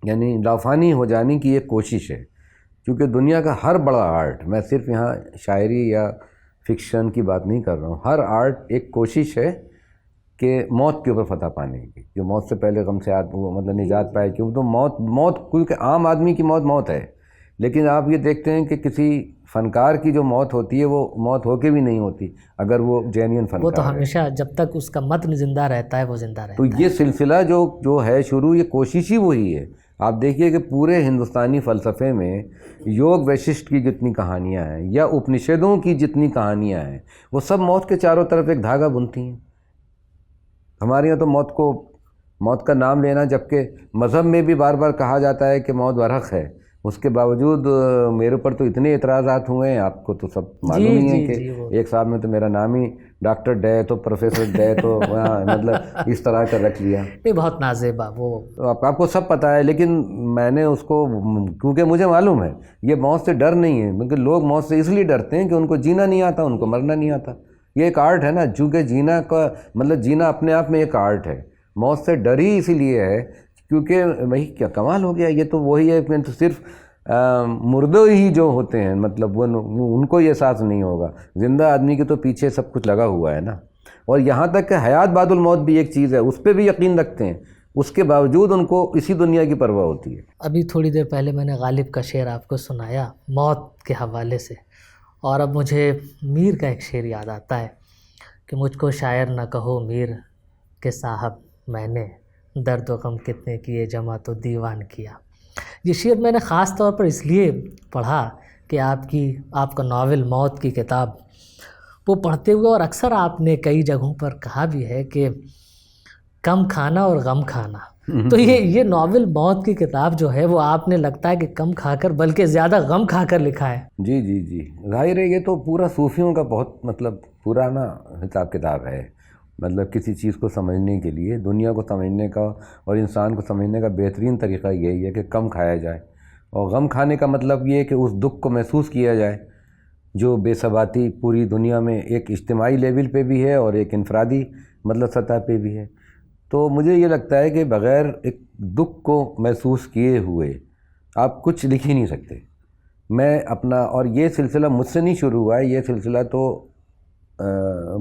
یعنی لافانی ہو جانے کی ایک کوشش ہے. کیونکہ دنیا کا ہر بڑا آرٹ، میں صرف یہاں شاعری یا فکشن کی بات نہیں کر رہا ہوں، ہر آرٹ ایک کوشش ہے کہ موت کے اوپر فتح پانے کی، جو موت سے پہلے غم سے مطلب نجات پائے. کیوں تو موت کیونکہ عام آدمی کی موت ہے، لیکن آپ یہ دیکھتے ہیں کہ کسی فنکار کی جو موت ہوتی ہے وہ موت ہو کے بھی نہیں ہوتی اگر وہ جینین فنکار ہے. وہ تو ہمیشہ جب تک اس کا متن زندہ رہتا ہے وہ زندہ رہتا ہے. تو یہ سلسلہ جو ہے شروع، یہ کوشش ہی وہی ہے. آپ دیکھیے کہ پورے ہندوستانی فلسفے میں یوگ ویششٹ کی جتنی کہانیاں ہیں یا اپنشدوں کی جتنی کہانیاں ہیں وہ سب موت کے چاروں طرف ایک دھاگا بنتی ہیں. ہمارے یہاں تو موت کا نام لینا، جبکہ مذہب میں بھی بار بار کہا جاتا ہے کہ موت برحق ہے، اس کے باوجود میرے اوپر تو اتنے اعتراضات ہوئے ہیں، آپ کو تو سب معلوم ہی ہے کہ ایک صاحب نے تو میرا نام ہی ڈاکٹر ڈے تو پروفیسر ڈے تو مطلب اس طرح کا رکھ لیا. بہت نازیبا، وہ آپ کو سب پتہ ہے، لیکن میں نے اس کو، کیونکہ مجھے معلوم ہے یہ موت سے ڈر نہیں ہے، بلکہ لوگ موت سے اس لیے ڈرتے ہیں کہ ان کو جینا نہیں آتا، ان کو مرنا نہیں آتا. یہ ایک آرٹ ہے نا، چونکہ جینا کا مطلب جینا اپنے آپ میں ایک آرٹ ہے. موت سے ڈر ہی اسی لیے ہے کیونکہ وہی کیا کمال ہو گیا. یہ تو وہی ہے کہ صرف مردے ہی جو ہوتے ہیں مطلب وہ ان کو یہ احساس نہیں ہوگا، زندہ آدمی کے تو پیچھے سب کچھ لگا ہوا ہے نا. اور یہاں تک کہ حیات بعد الموت بھی ایک چیز ہے، اس پہ بھی یقین رکھتے ہیں، اس کے باوجود ان کو اسی دنیا کی پرواہ ہوتی ہے. ابھی تھوڑی دیر پہلے میں نے غالب کا شعر آپ کو سنایا موت کے حوالے سے، اور اب مجھے میر کا ایک شعر یاد آتا ہے کہ مجھ کو شاعر نہ کہو میر کہ صاحب میں نے درد و غم کتنے کیے جمع تو دیوان کیا. یہ شعر میں نے خاص طور پر اس لیے پڑھا کہ آپ کا ناول موت کی کتاب وہ پڑھتے ہوئے، اور اکثر آپ نے کئی جگہوں پر کہا بھی ہے کہ کم کھانا اور غم کھانا. تو یہ ناول موت کی کتاب جو ہے وہ آپ نے لگتا ہے کہ کم کھا کر بلکہ زیادہ غم کھا کر لکھا ہے. جی ظاہر ہے، یہ تو پورا صوفیوں کا بہت مطلب پرانا حساب کتاب ہے. مطلب کسی چیز کو سمجھنے کے لیے، دنیا کو سمجھنے کا اور انسان کو سمجھنے کا بہترین طریقہ یہی ہے کہ کم کھایا جائے. اور غم کھانے کا مطلب یہ ہے کہ اس دکھ کو محسوس کیا جائے جو بے ثباتی پوری دنیا میں ایک اجتماعی لیول پہ بھی ہے اور ایک انفرادی مطلب سطح پہ بھی ہے. تو مجھے یہ لگتا ہے کہ بغیر ایک دکھ کو محسوس کیے ہوئے آپ کچھ لکھ ہی نہیں سکتے. میں اپنا، اور یہ سلسلہ مجھ سے نہیں شروع ہوا ہے، یہ سلسلہ تو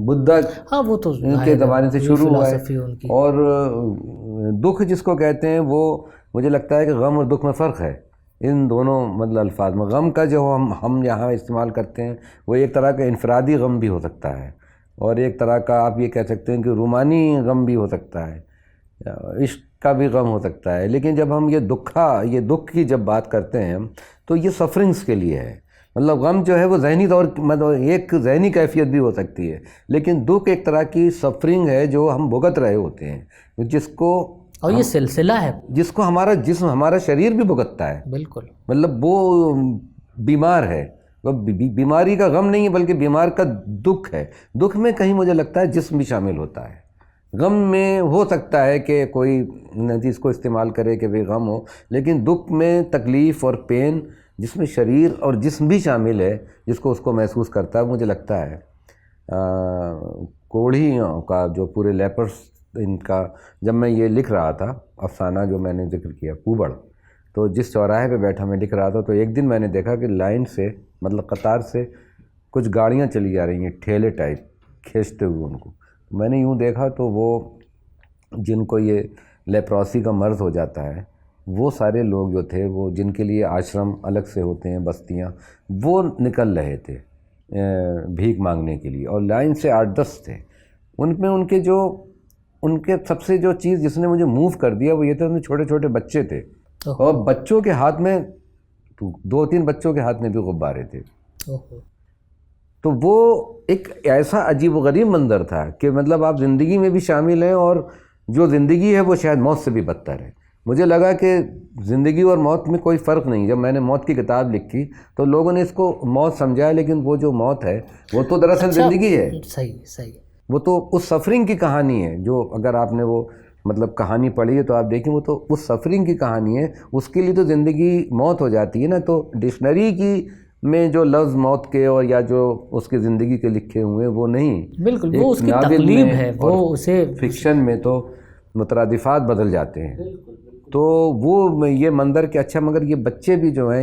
بدھا وہ تو کے زمانے سے شروع ہوا ہے. اور دکھ جس کو کہتے ہیں وہ مجھے لگتا ہے کہ غم اور دکھ میں فرق ہے ان دونوں مطلب الفاظ میں. غم کا جو ہم یہاں استعمال کرتے ہیں وہ ایک طرح کا انفرادی غم بھی ہو سکتا ہے، اور ایک طرح کا آپ یہ کہہ سکتے ہیں کہ رومانی غم بھی ہو سکتا ہے، عشق کا بھی غم ہو سکتا ہے. لیکن جب ہم یہ دکھ کی جب بات کرتے ہیں تو یہ سفرنگز کے لیے ہے. مطلب غم جو ہے وہ ذہنی طور مطلب ایک ذہنی کیفیت بھی ہو سکتی ہے، لیکن دکھ ایک طرح کی سفرنگ ہے جو ہم بھگت رہے ہوتے ہیں، جس کو اور یہ سلسلہ ہے، جس کو ہمارا جسم ہمارا شریر بھی بھگتتا ہے. بالکل. مطلب وہ بیمار ہے، وہ بیماری کا غم نہیں ہے بلکہ بیمار کا دکھ ہے. دکھ میں کہیں مجھے لگتا ہے جسم بھی شامل ہوتا ہے. غم میں ہو سکتا ہے کہ کوئی چیز کو استعمال کرے کہ بھئی غم ہو، لیکن دکھ میں تکلیف اور پین جس میں شریر اور جسم بھی شامل ہے، جس کو اس کو محسوس کرتا ہے. مجھے لگتا ہے کوڑھیوں کا جو پورے لیپرس ان کا، جب میں یہ لکھ رہا تھا افسانہ جو میں نے ذکر کیا کوبڑ، تو جس چوراہے پہ بیٹھا میں لکھ رہا تھا، تو ایک دن میں نے دیکھا کہ لائن سے مطلب قطار سے کچھ گاڑیاں چلی جا رہی ہیں ٹھیلے ٹائپ کھینچتے ہوئے ان کو. میں نے یوں دیکھا تو وہ جن کو یہ لیپروسی کا مرض ہو جاتا ہے، وہ سارے لوگ جو تھے، وہ جن کے لیے آشرم الگ سے ہوتے ہیں، بستیاں، وہ نکل رہے تھے بھیک مانگنے کے لیے، اور لائن سے 8-10 تھے. ان میں ان کے سب سے جو چیز جس نے مجھے موو کر دیا وہ یہ تھا، ان میں چھوٹے چھوٹے بچے تھے، اور بچوں کے ہاتھ میں 2-3 بچوں کے ہاتھ میں بھی غبارے تھے. تو وہ ایک ایسا عجیب و غریب منظر تھا کہ مطلب آپ زندگی میں بھی شامل ہیں، اور جو زندگی ہے وہ شاید موت سے بھی بدتر ہے. مجھے لگا کہ زندگی اور موت میں کوئی فرق نہیں. جب میں نے موت کی کتاب لکھی تو لوگوں نے اس کو موت سمجھا، لیکن وہ جو موت ہے وہ تو دراصل زندگی ہے. صحیح. وہ تو اس سفرنگ کی کہانی ہے، جو اگر آپ نے وہ مطلب کہانی پڑھی ہے تو آپ دیکھیں وہ تو اس سفرنگ کی کہانی ہے. اس کے لیے تو زندگی موت ہو جاتی ہے نا. تو ڈکشنری کی میں جو لفظ موت کے اور یا جو اس کی زندگی کے لکھے ہوئے وہ نہیں، بالکل وہ اس کی تقلیب ہے، وہ اسے فکشن میں تو مترادفات بدل جاتے ہیں. تو وہ یہ منظر کہ اچھا مگر یہ بچے بھی جو ہیں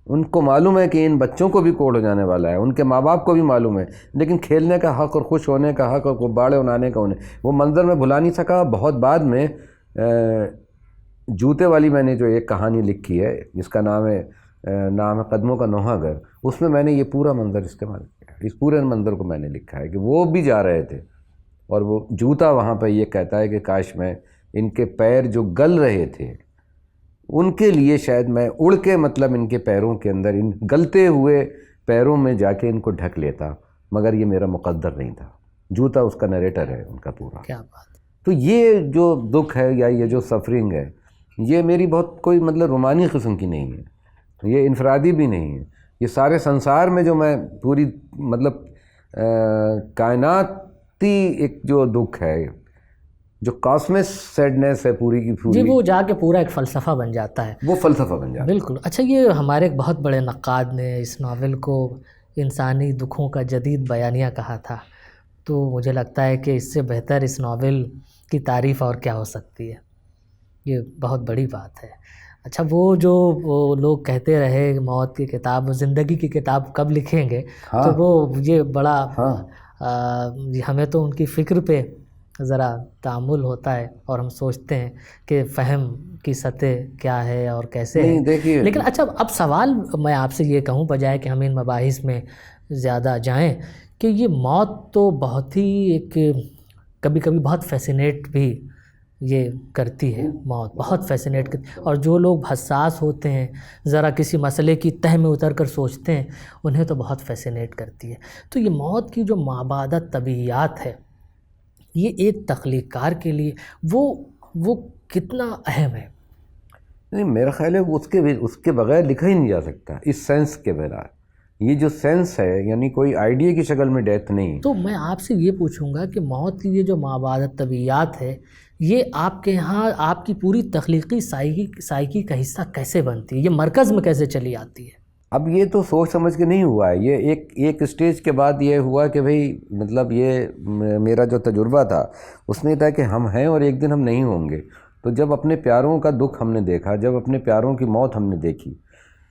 ان کو معلوم ہے کہ ان بچوں کو بھی کوڑ ہو جانے والا ہے، ان کے ماں باپ کو بھی معلوم ہے، لیکن کھیلنے کا حق اور خوش ہونے کا حق اور غبارے اڑانے کا انہیں، وہ منظر میں بھلا نہیں سکا. بہت بعد میں جوتے والی میں نے جو ایک کہانی لکھی ہے جس کا نام ہے قدموں کا نوحہ گھر، اس میں میں نے یہ پورا منظر استعمال کیا. اس پورے منظر کو میں نے لکھا ہے کہ وہ بھی جا رہے تھے، اور وہ جوتا وہاں پہ یہ کہتا ہے کہ کاش میں ان کے پیر جو گل رہے تھے ان کے لیے شاید میں اڑ کے مطلب ان کے پیروں کے اندر، ان گلتے ہوئے پیروں میں جا کے ان کو ڈھک لیتا، مگر یہ میرا مقدر نہیں تھا. جوتا اس کا نریٹر ہے ان کا پورا. کیا بات. تو یہ جو دکھ ہے یا یہ جو سفرنگ ہے، یہ میری بہت کوئی مطلب رومانی قسم کی نہیں ہے، یہ انفرادی بھی نہیں ہے. یہ سارے سنسار میں جو میں پوری مطلب کائناتی ایک جو دکھ ہے، جو کاسمس سیڈنس ہے پوری کی پوری، جی وہ جا کے پورا ایک فلسفہ بن جاتا ہے. وہ فلسفہ بن جاتا ہے. بالکل. اچھا یہ ہمارے ایک بہت بڑے نقاد نے اس ناول کو انسانی دکھوں کا جدید بیانیہ کہا تھا، تو مجھے لگتا ہے کہ اس سے بہتر اس ناول کی تعریف اور کیا ہو سکتی ہے. یہ بہت بڑی بات ہے. اچھا وہ لوگ کہتے رہے موت کی کتاب، زندگی کی کتاب کب لکھیں گے، تو وہ یہ بڑا ہمیں تو ان کی فکر پہ ذرا تأمل ہوتا ہے، اور ہم سوچتے ہیں کہ فہم کی سطح کیا ہے اور کیسے ہے. لیکن اچھا اب سوال میں آپ سے یہ کہوں، بجائے کہ ہم ان مباحث میں زیادہ جائیں، کہ یہ موت تو بہت ہی ایک کبھی کبھی بہت فیسینیٹ بھی یہ کرتی ہے، موت بہت فیسینیٹ کرتی، اور جو لوگ حساس ہوتے ہیں، ذرا کسی مسئلے کی تہ میں اتر کر سوچتے ہیں، انہیں تو بہت فیسینیٹ کرتی ہے. تو یہ موت کی جو مابعدہ طبیعیات ہے، یہ ایک تخلیق کار کے لیے وہ کتنا اہم ہے؟ نہیں میرا خیال ہے اس کے بغیر لکھا ہی نہیں جا سکتا اس سینس کے بغیر. یہ جو سینس ہے یعنی کوئی آئیڈیا کی شکل میں ڈیتھ نہیں. تو میں آپ سے یہ پوچھوں گا کہ موت کی یہ جو مابعدہ طبیعیات ہے، یہ آپ کے ہاں آپ کی پوری تخلیقی سائیکی کا حصہ کیسے بنتی ہے؟ یہ مرکز میں کیسے چلی آتی ہے؟ اب یہ تو سوچ سمجھ کے نہیں ہوا ہے، یہ ایک اسٹیج کے بعد یہ ہوا کہ بھئی مطلب یہ میرا جو تجربہ تھا اس میں تھا کہ ہم ہیں اور ایک دن ہم نہیں ہوں گے. تو جب اپنے پیاروں کا دکھ ہم نے دیکھا، جب اپنے پیاروں کی موت ہم نے دیکھی،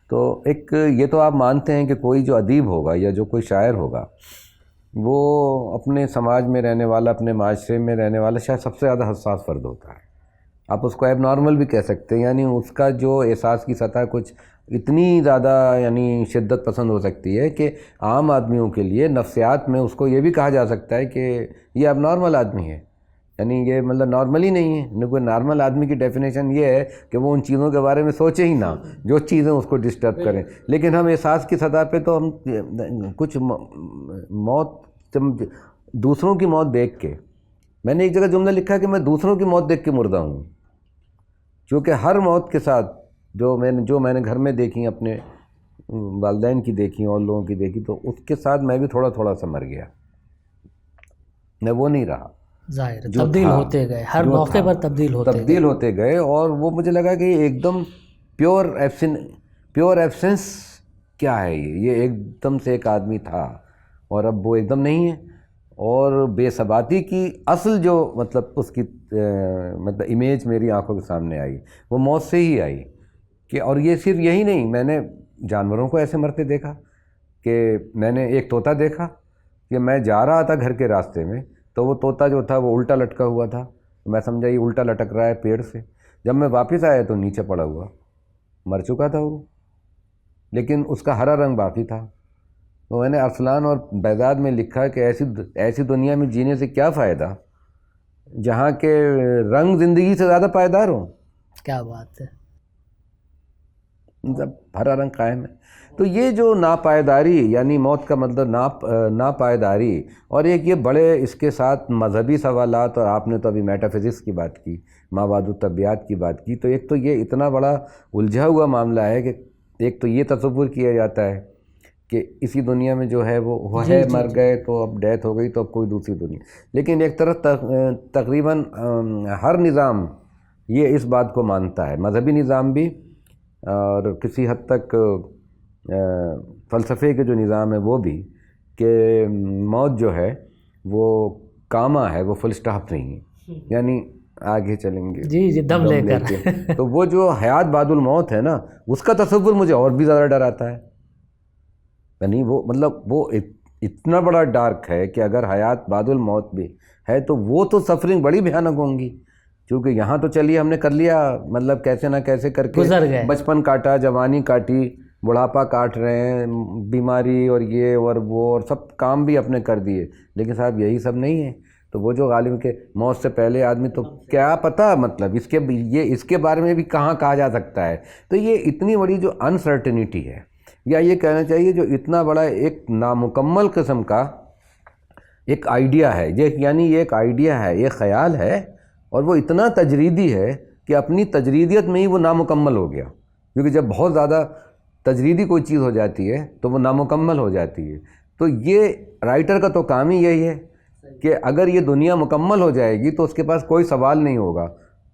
تو ایک یہ تو آپ مانتے ہیں کہ کوئی جو ادیب ہوگا یا جو کوئی شاعر ہوگا، وہ اپنے سماج میں رہنے والا، اپنے معاشرے میں رہنے والا شاید سب سے زیادہ حساس فرد ہوتا ہے. آپ اس کو ایب نارمل بھی کہہ سکتے ہیں، یعنی اس کا جو احساس کی سطح کچھ اتنی زیادہ یعنی شدت پسند ہو سکتی ہے کہ عام آدمیوں کے لیے نفسیات میں اس کو یہ بھی کہا جا سکتا ہے کہ یہ اب نارمل آدمی ہے. یعنی یہ مطلب نارمل ہی نہیں ہے. نہ کوئی نارمل آدمی کی ڈیفینیشن یہ ہے کہ وہ ان چیزوں کے بارے میں سوچے ہی نہ جو چیزیں اس کو ڈسٹرب کریں. لیکن ہم احساس کی سطح پہ تو ہم کچھ موت دوسروں کی موت دیکھ کے، میں نے ایک جگہ جملہ لکھا کہ میں دوسروں کی موت دیکھ کے مردہ ہوں، چونکہ ہر موت کے ساتھ جو میں نے گھر میں دیکھی، اپنے والدین کی دیکھی اور لوگوں کی دیکھی، تو اس کے ساتھ میں بھی تھوڑا تھوڑا سا مر گیا. میں وہ نہیں رہا، ظاہر تبدیل ہوتے گئے، ہر موقع پر تبدیل ہوتے گئے. اور وہ مجھے لگا کہ ایک دم پیور ایبسنس کیا ہے، یہ ایک دم سے ایک آدمی تھا اور اب وہ ایک دم نہیں ہے. اور بے ثباتی کی اصل جو مطلب اس کی مطلب امیج میری آنکھوں کے سامنے آئی وہ موت سے ہی آئی. کہ اور یہ صرف یہی نہیں، میں نے جانوروں کو ایسے مرتے دیکھا کہ میں نے ایک طوطا دیکھا کہ میں جا رہا تھا گھر کے راستے میں، تو وہ طوطا جو تھا وہ الٹا لٹکا ہوا تھا، میں سمجھا یہ الٹا لٹک رہا ہے پیڑ سے. جب میں واپس آیا تو نیچے پڑا ہوا مر چکا تھا وہ، لیکن اس کا ہرا رنگ باقی تھا. تو میں نے ارسلان اور بیضاد میں لکھا کہ ایسی دنیا میں جینے سے کیا فائدہ جہاں کے رنگ زندگی سے زیادہ پائیدار ہوں. کیا بات ہے، مطلب ہرا رنگ قائم ہے. تو یہ جو ناپائیداری، یعنی موت کا مطلب ناپائیداری، اور ایک یہ بڑے اس کے ساتھ مذہبی سوالات، اور آپ نے تو ابھی میٹا فزکس کی بات کی، مابعد الطبیعیات کی بات کی. تو ایک تو یہ اتنا بڑا الجھا ہوا معاملہ ہے کہ ایک تو یہ تصور کیا جاتا ہے کہ اسی دنیا میں جو ہے وہ ہے، مر گئے تو اب ڈیتھ ہو گئی تو اب کوئی دوسری دنیا. لیکن ایک طرف تقریباً ہر نظام یہ اس بات کو مانتا ہے، مذہبی نظام بھی اور کسی حد تک فلسفے کے جو نظام ہے وہ بھی، کہ موت جو ہے وہ کاما ہے، وہ فل اسٹاپ نہیں ہے، یعنی آگے چلیں گے جی دم لے کر. تو وہ جو حیات بعد الموت ہے نا، اس کا تصور مجھے اور بھی زیادہ ڈر آتا ہے. یعنی وہ مطلب وہ اتنا بڑا ڈارک ہے کہ اگر حیات بعد الموت بھی ہے تو وہ تو سفرنگ بڑی بھیانک ہوں گی. کیونکہ یہاں تو چلیے ہم نے کر لیا، مطلب کیسے نہ کیسے کر کے گزر گئے، بچپن کاٹا، جوانی کاٹی، بڑھاپا کاٹ رہے ہیں، بیماری اور یہ اور وہ اور سب کام بھی اپنے کر دیے. لیکن صاحب یہی سب نہیں ہے. تو وہ جو غالب کے موت سے پہلے آدمی، تو کیا پتہ مطلب اس کے بارے میں بھی کہاں کہا جا سکتا ہے. تو یہ اتنی بڑی جو انسرٹنٹی ہے، یا یہ کہنا چاہیے جو اتنا بڑا ایک نامکمل قسم کا ایک آئیڈیا ہے، یعنی یہ ایک آئیڈیا ہے، یہ خیال ہے، اور وہ اتنا تجریدی ہے کہ اپنی تجریدیت میں ہی وہ نامکمل ہو گیا. کیونکہ جب بہت زیادہ تجریدی کوئی چیز ہو جاتی ہے تو وہ نامکمل ہو جاتی ہے. تو یہ رائٹر کا تو کام ہی یہی ہے کہ اگر یہ دنیا مکمل ہو جائے گی تو اس کے پاس کوئی سوال نہیں ہوگا.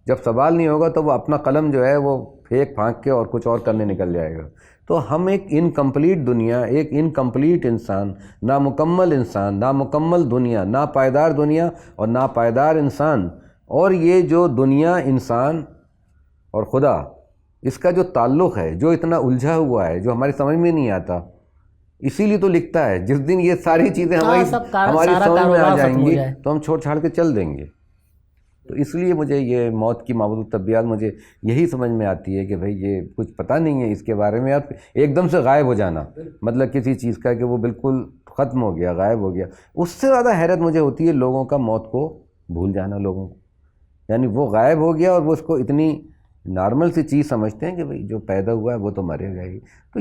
جب سوال نہیں ہوگا تو وہ اپنا قلم جو ہے وہ پھانک کے اور کچھ اور کرنے نکل جائے گا. تو ہم ایک انکمپلیٹ دنیا، ایک انکمپلیٹ انسان، نامکمل انسان، نامکمل دنیا، ناپائیدار دنیا اور ناپائیدار انسان، اور یہ جو دنیا، انسان اور خدا، اس کا جو تعلق ہے جو اتنا الجھا ہوا ہے، جو ہماری سمجھ میں نہیں آتا. اسی لیے تو لکھتا ہے جس دن یہ ساری چیزیں ہماری سمجھ میں آ جائیں گی تو ہم چھوڑ چھاڑ کے چل دیں گے. تو اس لیے مجھے یہ موت کی مابعد الطبیعیات مجھے یہی سمجھ میں آتی ہے کہ بھئی یہ کچھ پتہ نہیں ہے اس کے بارے میں. آپ ایک دم سے غائب ہو جانا، مطلب کسی چیز کا کہ وہ بالکل ختم ہو گیا، غائب ہو گیا. اس سے زیادہ حیرت مجھے ہوتی ہے لوگوں کا موت کو بھول جانا. لوگوں کو یعنی وہ غائب ہو گیا اور وہ اس کو اتنی نارمل سی چیز سمجھتے ہیں کہ بھئی جو پیدا ہوا ہے وہ تو مرے گا ہی. تو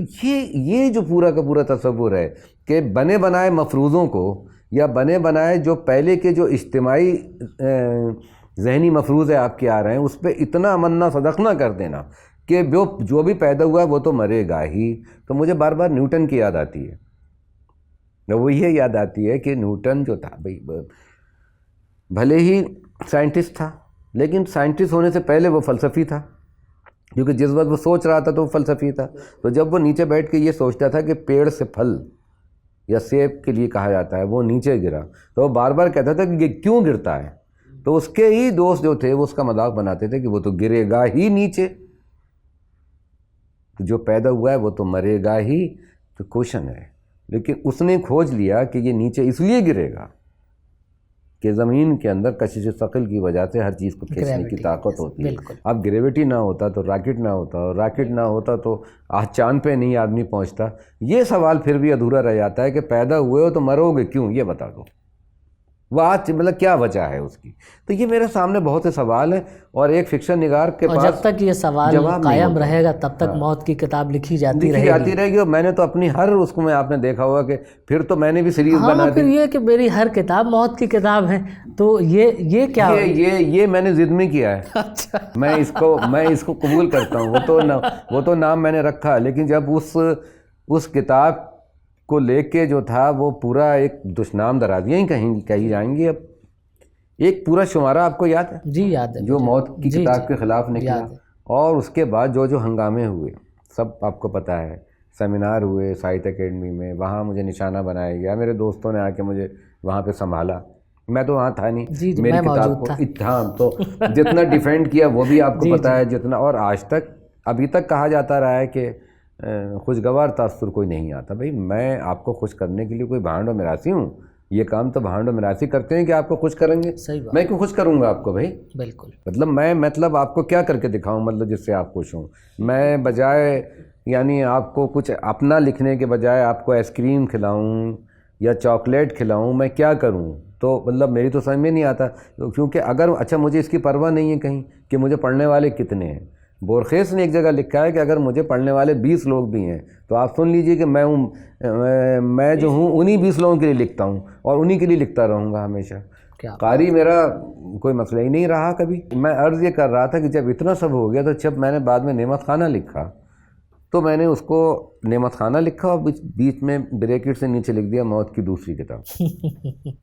یہ جو پورا کا پورا تصور ہے کہ بنے بنائے مفروضوں کو، یا بنے بنائے جو پہلے کے جو اجتماعی ذہنی مفروض ہے آپ کے آ رہے ہیں، اس پہ اتنا امنا صدقنا کر دینا کہ جو بھی پیدا ہوا ہے وہ تو مرے گا ہی. تو مجھے بار بار نیوٹن کی یاد آتی ہے. وہ یہ یاد آتی ہے کہ نیوٹن جو تھا بھئی بھلے ہی سائنٹسٹ تھا، لیکن سائنٹسٹ ہونے سے پہلے وہ فلسفی تھا، کیونکہ جس وقت وہ سوچ رہا تھا تو وہ فلسفی تھا. تو جب وہ نیچے بیٹھ کے یہ سوچتا تھا کہ پیڑ سے پھل یا سیب کے لیے کہا جاتا ہے وہ نیچے گرا، تو وہ بار بار کہتا تھا کہ یہ کیوں گرتا ہے. تو اس کے ہی دوست جو تھے وہ اس کا مذاق بناتے تھے کہ وہ تو گرے گا ہی نیچے، جو پیدا ہوا ہے وہ تو مرے گا ہی. تو کوشچن ہے، لیکن اس نے کھوج لیا کہ یہ نیچے اس لیے گرے گا کہ زمین کے اندر کشش ثقل کی وجہ سے ہر چیز کو کھینچنے کی طاقت ہوتی ہے. اب گریویٹی نہ ہوتا تو راکٹ نہ ہوتا، اور راکٹ نہ ہوتا تو چاند پہ نہیں آدمی پہنچتا. یہ سوال پھر بھی ادھورا رہ جاتا ہے کہ پیدا ہوئے ہو تو مرو گے کیوں، یہ بتا دو. وہ آج مطلب کیا وجہ ہے اس کی. تو یہ میرے سامنے بہت سے سوال ہیں اور ایک فکشن نگار کے اور پاس جب تک یہ سوال جواب نہیں قائم ہوتا. رہے گا تب تک موت کی کتاب لکھی جاتی رہے گی. اور میں نے تو اپنی ہر اس کو میں آپ نے دیکھا ہوگا کہ پھر تو میں نے بھی سیریز بنا ہاں دی. پھر یہ کہ میری ہر کتاب موت کی کتاب ہے تو یہ کیا یہ میں نے ضد میں کیا ہے. اچھا میں اس کو قبول کرتا ہوں. وہ تو نام میں نے رکھا, لیکن جب اس کتاب کو لے کے جو تھا وہ پورا ایک دشنام درازیاں ہی کہی جائیں گی. اب ایک پورا شمارہ آپ کو یاد ہے جی یاد ہے جو موت کی کتاب کے خلاف نکلا, یاد ہے. اور اس کے بعد جو ہنگامے ہوئے سب آپ کو پتہ ہے. سیمینار ہوئے ساہتیہ اکیڈمی میں, وہاں مجھے نشانہ بنایا گیا, میرے دوستوں نے آ کے مجھے وہاں پہ سنبھالا. میں تو وہاں تھا نہیں, جی میری کتاب کو تو جتنا ڈیفینڈ کیا وہ بھی آپ کو پتہ ہے جتنا. اور آج تک ابھی تک کہا جاتا رہا ہے کہ خوشگوار تاثر کوئی نہیں آتا. بھائی میں آپ کو خوش کرنے کے لیے کوئی بھانڈ و مراسی ہوں؟ یہ کام تو بھانڈ و مراسی کرتے ہیں کہ آپ کو خوش کریں گے. میں کیوں خوش کروں گا آپ کو بھائی؟ بالکل. مطلب آپ کو کیا کر کے دکھاؤں مطلب جس سے آپ خوش ہوں؟ میں بجائے یعنی آپ کو کچھ اپنا لکھنے کے بجائے آپ کو آئس کریم کھلاؤں یا چاکلیٹ کھلاؤں, میں کیا کروں؟ تو مطلب میری تو سمجھ میں نہیں آتا. کیونکہ اگر اچھا مجھے اس کی پرواہ نہیں ہے کہیں کہ مجھے پڑھنے والے کتنے ہیں. بورخیس نے ایک جگہ لکھا ہے کہ اگر مجھے پڑھنے والے 20 لوگ بھی ہیں تو آپ سن لیجئے کہ میں جو ہوں انہی 20 لوگوں کے لیے لکھتا ہوں اور انہی کے لیے لکھتا رہوں گا ہمیشہ. قاری میرا کوئی مسئلہ ہی نہیں رہا کبھی. میں عرض یہ کر رہا تھا کہ جب اتنا سب ہو گیا تو جب میں نے بعد میں نعمت خانہ لکھا تو میں نے اس کو نعمت خانہ لکھا اور بیچ میں بریکٹ سے نیچے لکھ دیا موت کی دوسری کتاب.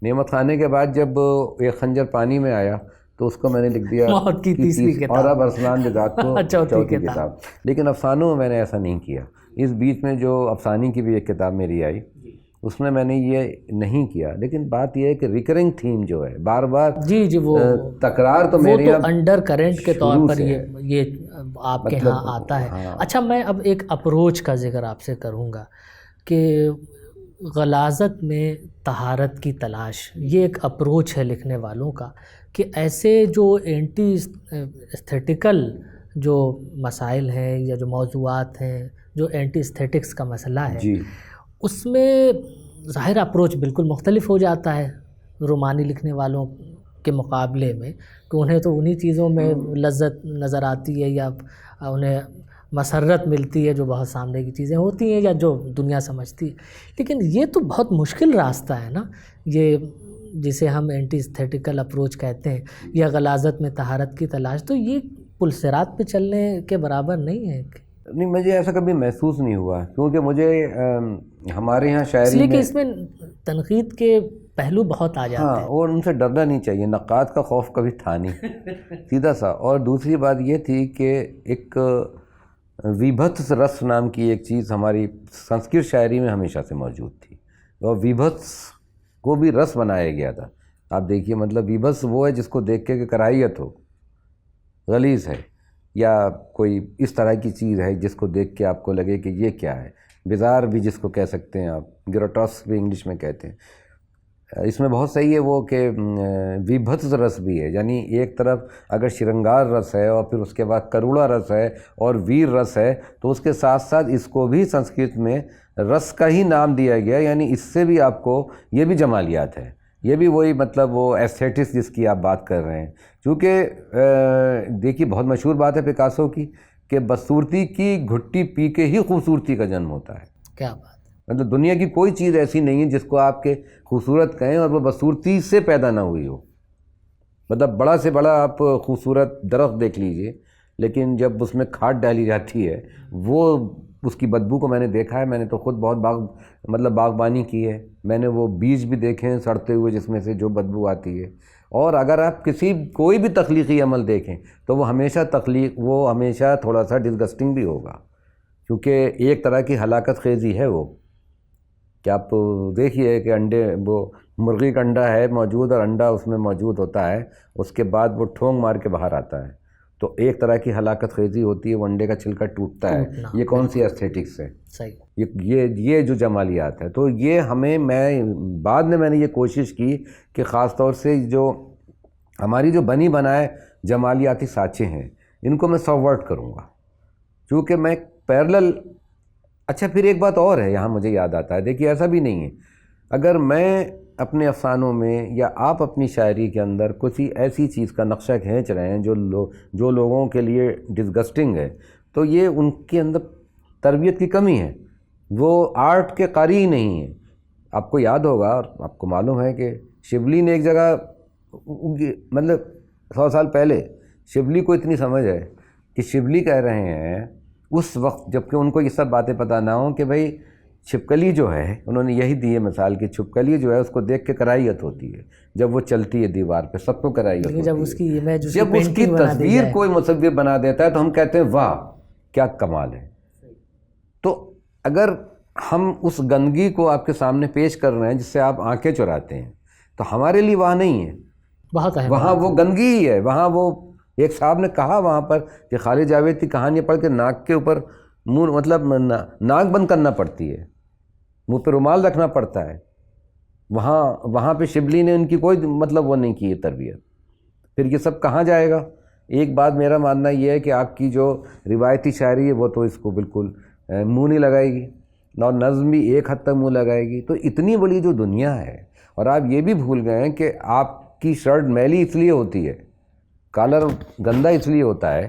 نعمت خانے کے بعد جب ایک خنجر پانی میں آیا تو اس کو میں نے لکھ دیا موت کی تیسری کتاب, اور اب ارسلان بذات کو چوتھی کتاب. لیکن افسانوں میں میں نے ایسا نہیں کیا. اس بیچ میں جو افسانے کی بھی ایک کتاب میری آئی اس میں نے یہ نہیں کیا. لیکن بات یہ ہے کہ ریکرنگ تھیم جو ہے بار بار وہ تکرار تو میرے یہاں انڈر کرنٹ کے طور پر یہ آپ کے ہاں آتا ہے. اچھا میں اب ایک اپروچ کا ذکر آپ سے کروں گا کہ غلاظت میں طہارت کی تلاش, یہ ایک اپروچ ہے لکھنے والوں کا کہ ایسے جو اینٹی ایستھیٹیکل جو مسائل ہیں یا جو موضوعات ہیں, جو اینٹی ایستھیٹکس کا مسئلہ ہے اس میں ظاہر اپروچ بالکل مختلف ہو جاتا ہے رومانی لکھنے والوں کے مقابلے میں, کہ انہیں تو انہی چیزوں میں لذت نظر آتی ہے یا انہیں مسرت ملتی ہے جو بہت سامنے کی چیزیں ہوتی ہیں یا جو دنیا سمجھتی ہے. لیکن یہ تو بہت مشکل راستہ ہے نا, یہ جسے ہم اینٹی ایستھیٹیکل اپروچ کہتے ہیں یا غلاظت میں طہارت کی تلاش, تو یہ پلسرات پہ چلنے کے برابر نہیں ہے. نہیں, مجھے ایسا کبھی محسوس نہیں ہوا کیونکہ مجھے ہمارے یہاں شاعری اس لیے کہ اس میں تنقید کے پہلو بہت آ جاتے ہیں. اور ان سے ڈرنا نہیں چاہیے. نقاد کا خوف کبھی تھا نہیں سیدھا سا. اور دوسری بات یہ تھی کہ ایک ویبھتس رس نام کی ایک چیز ہماری سنسکرت شاعری میں ہمیشہ سے موجود تھی اور ویبھتس کو بھی رس بنایا گیا تھا. آپ دیکھیے مطلب ویبھتس وہ ہے جس کو دیکھ کے کہ کراہیت ہو, غلیظ ہے, یا کوئی اس طرح کی چیز ہے جس کو دیکھ کے آپ کو لگے کہ یہ کیا ہے. بیزار بھی جس کو کہہ سکتے ہیں آپ, گروٹاسک بھی انگلش میں کہتے ہیں. اس میں بہت صحیح ہے وہ کہ ویبھتس رس بھی ہے, یعنی ایک طرف اگر شرنگار رس ہے اور پھر اس کے بعد کروڑا رس ہے اور ویر رس ہے تو اس کے ساتھ ساتھ اس کو بھی سنسکرت میں رس کا ہی نام دیا گیا, یعنی اس سے بھی آپ کو یہ بھی جمالیات ہے, یہ بھی وہی مطلب وہ ایستھیٹکس جس کی آپ بات کر رہے ہیں. چونکہ دیکھیے بہت مشہور بات ہے پکاسو کی کہ بدصورتی کی گھٹی پی کے ہی خوبصورتی کا جنم ہوتا ہے. کیا بات, مطلب دنیا کی کوئی چیز ایسی نہیں ہے جس کو آپ کے خوبصورت کہیں اور وہ بدصورتی سے پیدا نہ ہوئی ہو. مطلب بڑا سے بڑا آپ خوبصورت درخت دیکھ لیجئے, لیکن جب اس میں کھاد ڈالی جاتی ہے وہ اس کی بدبو کو میں نے دیکھا ہے. میں نے تو خود بہت باغبانی کی ہے, میں نے وہ بیج بھی دیکھے ہیں سڑتے ہوئے جس میں سے جو بدبو آتی ہے. اور اگر آپ کوئی بھی تخلیقی عمل دیکھیں تو وہ ہمیشہ تھوڑا سا ڈسگسٹنگ بھی ہوگا, کیونکہ ایک طرح کی ہلاکت خیزی ہے وہ. کہ آپ دیکھیے کہ انڈے, وہ مرغی کا انڈا ہے موجود اور انڈا اس میں موجود ہوتا ہے, اس کے بعد وہ ٹھونگ مار کے باہر آتا ہے, تو ایک طرح کی ہلاکت خیزی ہوتی ہے, وہ انڈے کا چھلکا ٹوٹتا ہے. یہ کون سی ایستھیٹکس ہے؟ صحیح, یہ جو جمالیات ہے. تو یہ بعد میں نے یہ کوشش کی کہ خاص طور سے جو ہماری جو بنی بنائے جمالیاتی سانچے ہیں ان کو میں سبورٹ کروں گا, چونکہ میں پیرلل. اچھا پھر ایک بات اور ہے یہاں مجھے یاد آتا ہے, دیکھیے ایسا بھی نہیں ہے, اگر میں اپنے افسانوں میں یا آپ اپنی شاعری کے اندر کسی ایسی چیز کا نقشہ کھینچ رہے ہیں جو لوگوں کے لیے ڈسگسٹنگ ہے، تو یہ ان کے اندر تربیت کی کمی ہے، وہ آرٹ کے قاری ہی نہیں ہیں۔ آپ کو یاد ہوگا اور آپ کو معلوم ہے کہ شبلی نے ایک جگہ مطلب 100 سال پہلے شبلی کو اتنی سمجھ ہے کہ شبلی کہہ رہے ہیں اس وقت جب کہ ان کو یہ سب باتیں پتہ نہ ہوں کہ بھائی چھپکلی جو ہے، انہوں نے یہی دی ہے مثال کہ چھپکلی جو ہے اس کو دیکھ کے کراہیت ہوتی ہے، جب وہ چلتی ہے دیوار پہ سب کو کراہیت ہوتی ہے، جب اس کی امیج جب اس کی تصویر کوئی مصور بنا دیتا ہے تو ہم کہتے ہیں واہ کیا کمال ہے۔ تو اگر ہم اس گندگی کو آپ کے سامنے پیش کر رہے ہیں جس سے آپ آنکھیں چراتے ہیں تو ہمارے لیے وہاں نہیں ہے، بہت اہم، وہاں وہ گندگی ہی ہے۔ وہاں وہ ایک صاحب نے کہا وہاں پر کہ خالد جاوید کی کہانی پڑھ کے ناک کے اوپر منہ مطلب ناک بند کرنا پڑتی ہے، منہ پہ رومال رکھنا پڑتا ہے۔ وہاں پہ شبلی نے ان کی کوئی مطلب وہ نہیں کی ہے تربیت۔ پھر یہ سب کہاں جائے گا؟ ایک بات میرا ماننا یہ ہے کہ آپ کی جو روایتی شاعری ہے وہ تو اس کو بالکل منہ نہیں لگائے گی، اور نظم بھی ایک حد تک منہ لگائے گی۔ تو اتنی بڑی جو دنیا ہے، اور آپ یہ بھی بھول گئے ہیں کہ آپ کی شرٹ میلی اس لیے ہوتی ہے، کالر گندا اس لیے ہوتا ہے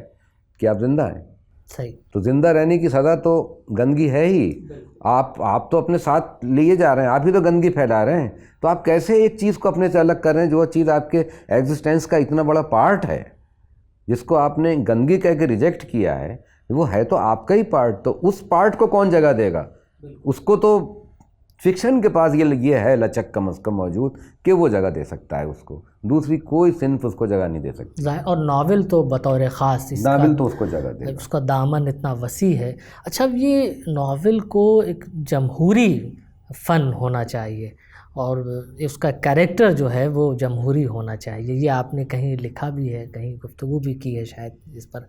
کہ آپ زندہ ہیں۔ صحیح، تو زندہ رہنے کی سزا تو گندگی ہے ہی۔ آپ تو اپنے ساتھ لیے جا رہے ہیں، آپ ہی تو گندگی پھیلا رہے ہیں۔ تو آپ کیسے ایک چیز کو اپنے سے الگ کر رہے ہیں جو چیز آپ کے ایگزسٹنس کا اتنا بڑا پارٹ ہے، جس کو آپ نے گندگی کہہ کے ریجیکٹ کیا ہے، وہ ہے تو آپ کا ہی پارٹ۔ تو اس پارٹ کو کون جگہ دے گا؟ اس کو تو فکشن کے پاس یہ ہے لچک کم از کم موجود کہ وہ جگہ دے سکتا ہے، اس کو دوسری کوئی صنف اس کو جگہ نہیں دے سکتی۔ اور ناول تو بطور خاص ناول تو اس کو جگہ دے گا، اس کا دامن اتنا وسیع ہے۔ اچھا، یہ ناول کو ایک جمہوری فن ہونا چاہیے اور اس کا کریکٹر جو ہے وہ جمہوری ہونا چاہیے، یہ آپ نے کہیں لکھا بھی ہے، کہیں گفتگو بھی کی ہے شاید اس پر۔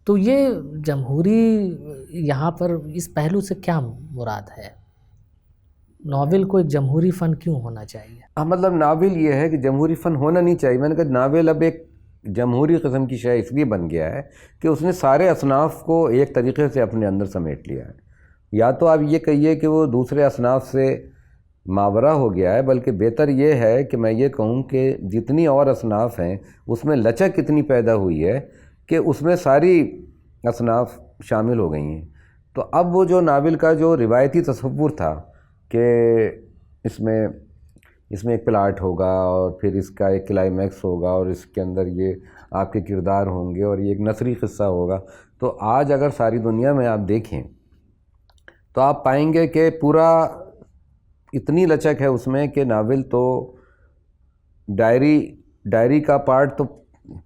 تو یہ جمہوری یہاں پر اس پہلو سے کیا مراد ہے؟ ناول کو ایک جمہوری فن کیوں ہونا چاہیے؟ مطلب ناول یہ ہے کہ جمہوری فن ہونا نہیں چاہیے۔ میں نے کہا ناول اب ایک جمہوری قسم کی شے اس لیے بن گیا ہے کہ اس نے سارے اصناف کو ایک طریقے سے اپنے اندر سمیٹ لیا ہے۔ یا تو آپ یہ کہیے کہ وہ دوسرے اصناف سے ماورا ہو گیا ہے، بلکہ بہتر یہ ہے کہ میں یہ کہوں کہ جتنی اور اصناف ہیں اس میں لچک اتنی پیدا ہوئی ہے کہ اس میں ساری اصناف شامل ہو گئی ہیں۔ تو اب وہ جو ناول کا جو روایتی تصور تھا کہ اس میں ایک پلاٹ ہوگا اور پھر اس کا ایک کلائمیکس ہوگا اور اس کے اندر یہ آپ کے کردار ہوں گے اور یہ ایک نثری قصہ ہوگا، تو آج اگر ساری دنیا میں آپ دیکھیں تو آپ پائیں گے کہ پورا اتنی لچک ہے اس میں کہ ناول تو ڈائری کا پارٹ تو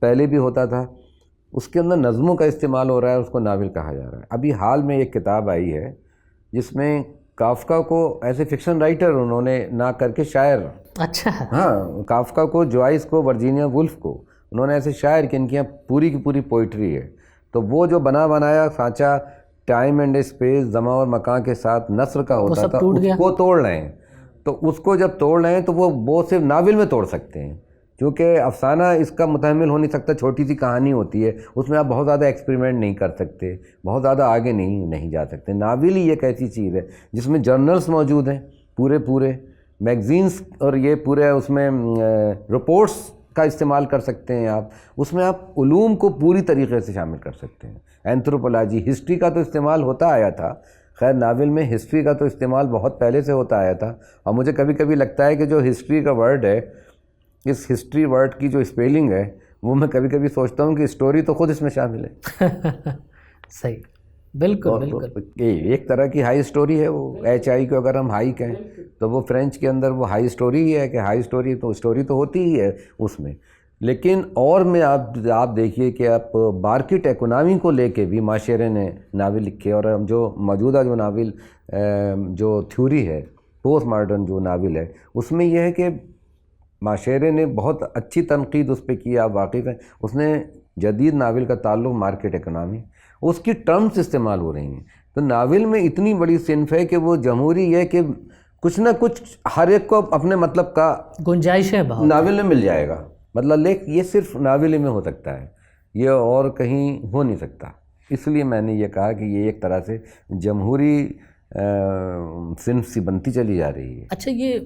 پہلے بھی ہوتا تھا، اس کے اندر نظموں کا استعمال ہو رہا ہے، اس کو ناول کہا جا رہا ہے۔ ابھی حال میں ایک کتاب آئی ہے جس میں کافکا کو ایسے فکشن رائٹر انہوں نے نہ کر کے شاعر، اچھا، ہاں، کافکا کو، جوائس کو، ورجینیا وولف کو انہوں نے ایسے شاعر کہ ان کی پوری کی پوری پوئٹری ہے۔ تو وہ جو بنا بنایا سانچہ ٹائم اینڈ اسپیس، زمان اور مکان کے ساتھ نثر کا ہوتا تھا، اس کو توڑ رہے ہیں۔ تو اس کو جب توڑ رہے ہیں تو وہ صرف ناول میں توڑ سکتے ہیں، کیونکہ افسانہ اس کا متحمل ہو نہیں سکتا، چھوٹی سی کہانی ہوتی ہے، اس میں آپ بہت زیادہ ایکسپیریمنٹ نہیں کر سکتے، بہت زیادہ آگے نہیں جا سکتے۔ ناول ہی ایک ایسی چیز ہے جس میں جرنلز موجود ہیں، پورے میگزینس، اور یہ پورے اس میں رپورٹس کا استعمال کر سکتے ہیں آپ، اس میں آپ علوم کو پوری طریقے سے شامل کر سکتے ہیں۔ اینتھروپولوجی، ہسٹری کا تو استعمال ہوتا آیا تھا، خیر ناول میں ہسٹری کا تو استعمال بہت پہلے سے ہوتا آیا تھا، اور مجھے کبھی کبھی لگتا ہے کہ جو ہسٹری کا ورڈ ہے، اس ہسٹری ورڈ کی جو اسپیلنگ ہے، وہ میں کبھی کبھی سوچتا ہوں کہ اسٹوری تو خود اس میں شامل ہے۔ صحیح، بالکل۔ ایک طرح کی ہائی اسٹوری ہے وہ، ایچ آئی کو اگر ہم ہائی کہیں تو وہ فرینچ کے اندر وہ ہائی اسٹوری ہی ہے کہ ہائی اسٹوری تو اسٹوری تو ہوتی ہی ہے اس میں۔ لیکن اور میں آپ دیکھیے کہ آپ مارکیٹ اکنامی کو لے کے بھی ماشیرے نے ناول لکھے، اور جو موجودہ جو ناول جو تھیوری ہے، پوسٹ ماڈرن جو ناول ہے، اس میں یہ ہے کہ ماشیرے نے بہت اچھی تنقید اس پہ کی، آپ واقف ہیں، اس نے جدید ناول کا تعلق مارکیٹ اکنامی، اس کی ٹرمز استعمال ہو رہی ہیں۔ تو ناول میں اتنی بڑی صنف ہے کہ وہ جمہوری ہے کہ کچھ نہ کچھ ہر ایک کو اپنے مطلب کا گنجائش ہے بہت، ناول میں مل جائے گا، مطلب یہ صرف ناول میں ہو سکتا ہے، یہ اور کہیں ہو نہیں سکتا۔ اس لیے میں نے یہ کہا کہ یہ ایک طرح سے جمہوری صنف سی بنتی چلی جا رہی ہے۔ اچھا، یہ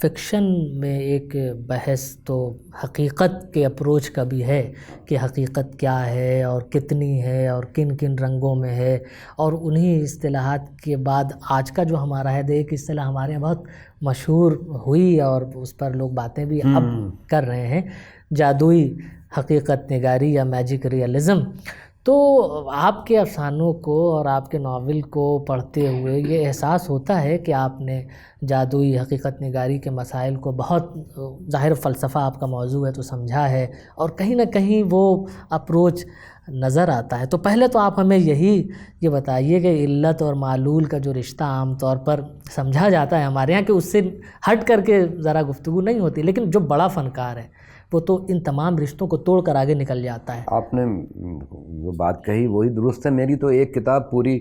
فکشن میں ایک بحث تو حقیقت کے اپروچ کا بھی ہے کہ حقیقت کیا ہے اور کتنی ہے اور کن کن رنگوں میں ہے، اور انہی اصطلاحات کے بعد آج کا جو ہمارا ہے ایک اصطلاح ہمارے یہاں بہت مشہور ہوئی اور اس پر لوگ باتیں بھی اب کر رہے ہیں، جادوئی حقیقت نگاری یا میجک ریئلزم۔ تو آپ کے افسانوں کو اور آپ کے ناول کو پڑھتے ہوئے یہ احساس ہوتا ہے کہ آپ نے جادوئی حقیقت نگاری کے مسائل کو بہت، ظاہر فلسفہ آپ کا موضوع ہے تو سمجھا ہے، اور کہیں نہ کہیں وہ اپروچ نظر آتا ہے۔ تو پہلے تو آپ ہمیں یہ بتائیے کہ علت اور معلول کا جو رشتہ عام طور پر سمجھا جاتا ہے ہمارے یہاں کہ اس سے ہٹ کر کے ذرا گفتگو نہیں ہوتی، لیکن جو بڑا فنکار ہے وہ تو ان تمام رشتوں کو توڑ کر آگے نکل جاتا ہے۔ آپ نے جو بات کہی وہی درست ہے۔ میری تو ایک کتاب پوری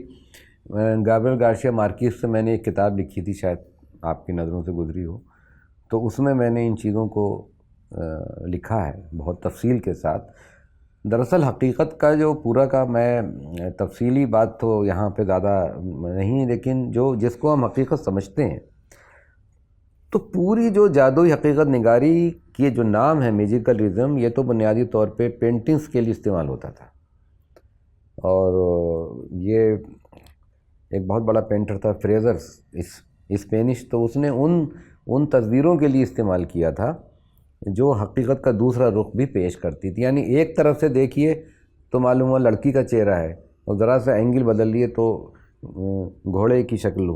گابریل گارسیا مارکیز سے میں نے ایک کتاب لکھی تھی، شاید آپ کی نظروں سے گزری ہو، تو اس میں نے ان چیزوں کو لکھا ہے بہت تفصیل کے ساتھ۔ دراصل حقیقت کا جو پورا کا میں تفصیلی بات تو یہاں پہ زیادہ نہیں، لیکن جس کو ہم حقیقت سمجھتے ہیں، تو پوری جو جادوئی حقیقت نگاری کی جو نام ہے میجیکل ریزم، یہ تو بنیادی طور پہ پینٹنگز کے لیے استعمال ہوتا تھا، اور یہ ایک بہت بڑا پینٹر تھا فریزرز اسپینش، تو اس نے ان تصویروں کے لیے استعمال کیا تھا جو حقیقت کا دوسرا رخ بھی پیش کرتی تھی۔ یعنی ایک طرف سے دیکھیے تو معلوم ہوا لڑکی کا چہرہ ہے، اور ذرا سا اینگل بدل لیے تو گھوڑے کی شکل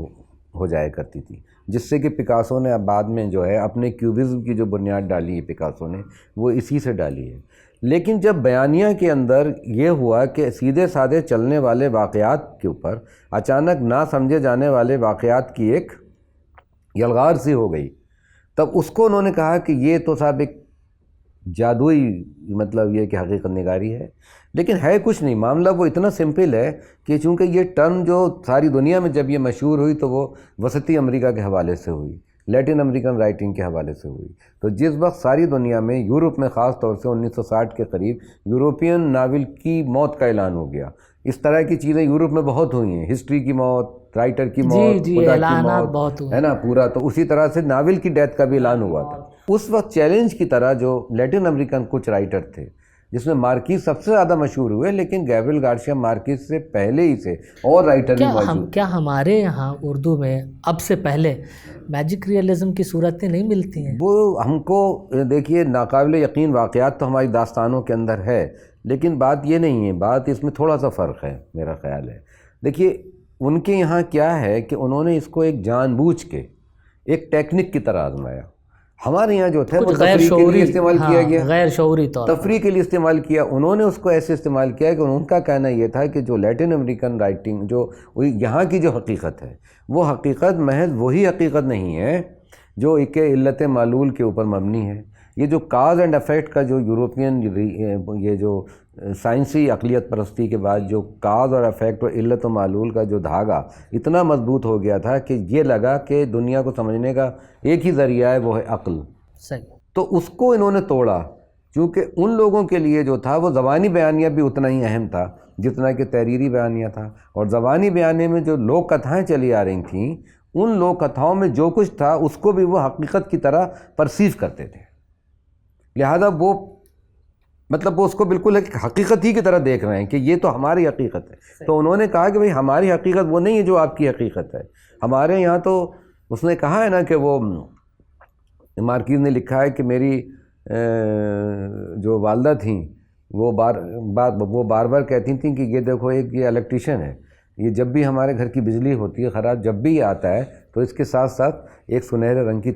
ہو جایا کرتی تھی، جس سے کہ پکاسو نے اب بعد میں جو ہے اپنے کیوبزم کی جو بنیاد ڈالی ہے پکاسو نے، وہ اسی سے ڈالی ہے۔ لیکن جب بیانیہ کے اندر یہ ہوا کہ سیدھے سادھے چلنے والے واقعات کے اوپر اچانک نہ سمجھے جانے والے واقعات کی ایک یلغار سی ہو گئی، تب اس کو انہوں نے کہا کہ یہ تو صاحب ایک جادوئی، مطلب یہ کہ حقیقت نگاری ہے، لیکن ہے کچھ نہیں۔ معاملہ وہ اتنا سمپل ہے کہ چونکہ یہ ٹرم جو ساری دنیا میں جب یہ مشہور ہوئی تو وہ وسطی امریکہ کے حوالے سے ہوئی، لیٹن امریکن رائٹنگ کے حوالے سے ہوئی، تو جس وقت ساری دنیا میں، یورپ میں خاص طور سے 1960 کے قریب یورپین ناول کی موت کا اعلان ہو گیا۔ اس طرح کی چیزیں یورپ میں بہت ہوئی ہیں، ہسٹری کی موت، رائٹر کی موت، خدا کی موت، ہے نا پورا، تو اسی طرح سے ناول کی ڈیتھ کا بھی اعلان ہوا تھا۔ اس وقت چیلنج کی طرح جو لیٹن امریکن کچھ رائٹر تھے، جس میں مارکیز سب سے زیادہ مشہور ہوئے، لیکن گیبریل گارسیا مارکیز سے پہلے ہی سے اور رائٹر بھی موجود۔ کیا ہمارے یہاں اردو میں اب سے پہلے میجک ریئلزم کی صورتیں نہیں ملتی ہیں؟ وہ ہم کو دیکھیے ناقابل یقین واقعات تو ہماری داستانوں کے اندر ہے، لیکن بات یہ نہیں ہے، بات اس میں تھوڑا سا فرق ہے میرا خیال ہے۔ دیکھیے ان کے یہاں کیا ہے کہ انہوں نے اس کو ایک جان بوجھ کے ایک ٹیکنک کی طرح آزمایا۔ ہمارے یہاں جو تھا وہ تفریح کے لیے استعمال کیا گیا، غیر شعوری طور تفریح کے لیے استعمال کیا۔ انہوں نے اس کو ایسے استعمال کیا کہ ان کا کہنا یہ تھا کہ جو لیٹن امریکن رائٹنگ، جو یہاں کی جو حقیقت ہے، وہ حقیقت محض وہی حقیقت نہیں ہے جو ایک علت معلول کے اوپر مبنی ہے۔ یہ جو کاز اینڈ افیکٹ کا جو یورپین، یہ جو سائنسی عقلیت پرستی کے بعد جو کاز اور افیکٹ اور علت و معلول کا جو دھاگا اتنا مضبوط ہو گیا تھا کہ یہ لگا کہ دنیا کو سمجھنے کا ایک ہی ذریعہ ہے، وہ ہے عقل۔ صحیح۔ تو اس کو انہوں نے توڑا، چونکہ ان لوگوں کے لیے جو تھا وہ زبانی بیانیہ بھی اتنا ہی اہم تھا جتنا کہ تحریری بیانیہ تھا، اور زبانی بیانیہ میں جو لوک کتھائیں چلی آ رہی تھیں، ان لوک کتھاؤں میں جو کچھ تھا اس کو بھی وہ حقیقت کی طرح پرسیو کرتے تھے، لہذا وہ مطلب وہ اس کو بالکل ایک حقیقت ہی کی طرح دیکھ رہے ہیں کہ یہ تو ہماری حقیقت ہے۔ تو انہوں نے کہا کہ بھئی ہماری حقیقت وہ نہیں ہے جو آپ کی حقیقت ہے، ہمارے یہاں تو اس نے کہا ہے نا کہ وہ مارکیز نے لکھا ہے کہ میری جو والدہ تھیں وہ بار بار کہتی تھیں کہ یہ دیکھو ایک یہ الیکٹریشین ہے، یہ جب بھی ہمارے گھر کی بجلی ہوتی ہے خراب، جب بھی یہ آتا ہے تو اس کے ساتھ ساتھ ایک سنہرے رنگ کی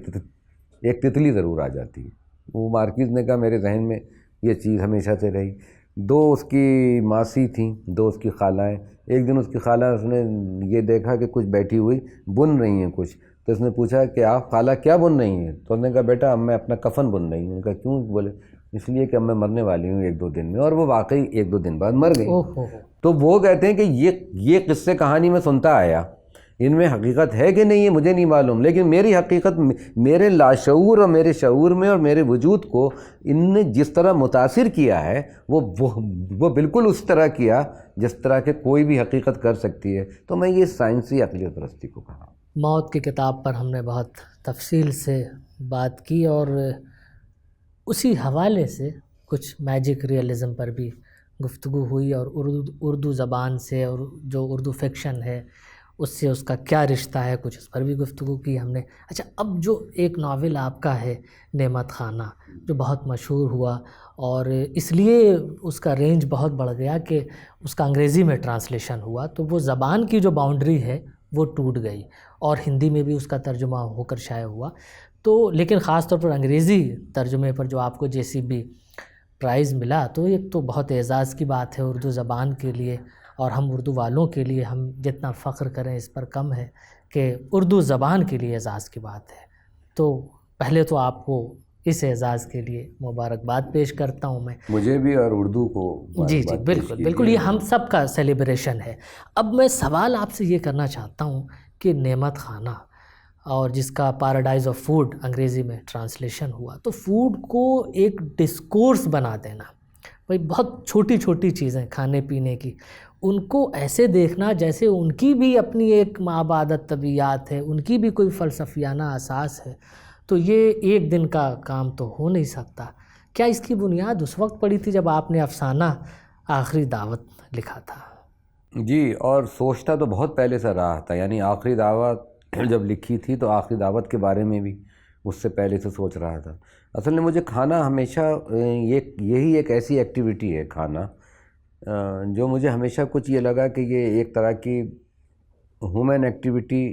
ایک تتلی ضرور آ جاتی ہے۔ وہ مارکیز نے کہا میرے ذہن میں یہ چیز ہمیشہ سے رہی۔ دو اس کی ماسی تھیں، دو اس کی خالائیں۔ ایک دن اس کی خالہ اس نے یہ دیکھا کہ کچھ بیٹھی ہوئی بن رہی ہیں کچھ، تو اس نے پوچھا کہ آپ خالہ کیا بن رہی ہیں؟ تو انہوں نے کہا بیٹا اب میں اپنا کفن بن رہی ہوں۔ انہوں نے کہا کیوں؟ بولے اس لیے کہ اب میں مرنے والی ہوں 1-2 دن میں، اور وہ واقعی 1-2 دن بعد مر گئی۔ تو وہ کہتے ہیں کہ یہ قصے کہانی میں سنتا آیا، ان میں حقیقت ہے کہ نہیں ہے مجھے نہیں معلوم، لیکن میری حقیقت میرے لاشعور اور میرے شعور میں اور میرے وجود کو ان نے جس طرح متاثر کیا ہے وہ بالکل اس طرح کیا جس طرح کہ کوئی بھی حقیقت کر سکتی ہے۔ تو میں یہ سائنسی عقلیت پرستی کو کہا۔ موت کی کتاب پر ہم نے بہت تفصیل سے بات کی اور اسی حوالے سے کچھ میجک ریئلزم پر بھی گفتگو ہوئی اور اردو زبان سے اور جو اردو فکشن ہے اس سے اس کا کیا رشتہ ہے، کچھ اس پر بھی گفتگو کی ہم نے۔ اچھا، اب جو ایک ناول آپ کا ہے نعمت خانہ، جو بہت مشہور ہوا اور اس لیے اس کا رینج بہت بڑھ گیا کہ اس کا انگریزی میں ٹرانسلیشن ہوا، تو وہ زبان کی جو باؤنڈری ہے وہ ٹوٹ گئی اور ہندی میں بھی اس کا ترجمہ ہو کر شائع ہوا۔ تو لیکن خاص طور پر انگریزی ترجمے پر جو آپ کو JCB پرائز ملا، تو ایک تو بہت اعزاز کی بات ہے اردو زبان کے لیے، اور ہم اردو والوں کے لیے ہم جتنا فخر کریں اس پر کم ہے کہ اردو زبان کے لیے اعزاز کی بات ہے۔ تو پہلے تو آپ کو اس اعزاز کے لیے مبارکباد پیش کرتا ہوں میں۔ مجھے بھی اور اردو کو جی بالکل بالکل، یہ ہم سب کا سیلیبریشن ہے۔ اب میں سوال آپ سے یہ کرنا چاہتا ہوں کہ نعمت خانہ، اور جس کا پیراڈائز آف فوڈ انگریزی میں ٹرانسلیشن ہوا، تو فوڈ کو ایک ڈسکورس بنا دینا، بھائی بہت چھوٹی چھوٹی چیزیں کھانے پینے کی، ان کو ایسے دیکھنا جیسے ان کی بھی اپنی ایک مابعدت طبیعت ہے، ان کی بھی کوئی فلسفیانہ اساس ہے، تو یہ ایک دن کا کام تو ہو نہیں سکتا۔ کیا اس کی بنیاد اس وقت پڑی تھی جب آپ نے افسانہ آخری دعوت لکھا تھا؟ جی، اور سوچتا تو بہت پہلے سے رہا تھا، یعنی آخری دعوت جب لکھی تھی تو آخری دعوت کے بارے میں بھی اس سے پہلے سے سوچ رہا تھا۔ اصل میں مجھے کھانا ہمیشہ یہی ایک ایسی ایکٹیویٹی ہے کھانا، جو مجھے ہمیشہ کچھ یہ لگا کہ یہ ایک طرح کی ہیومن ایکٹیویٹی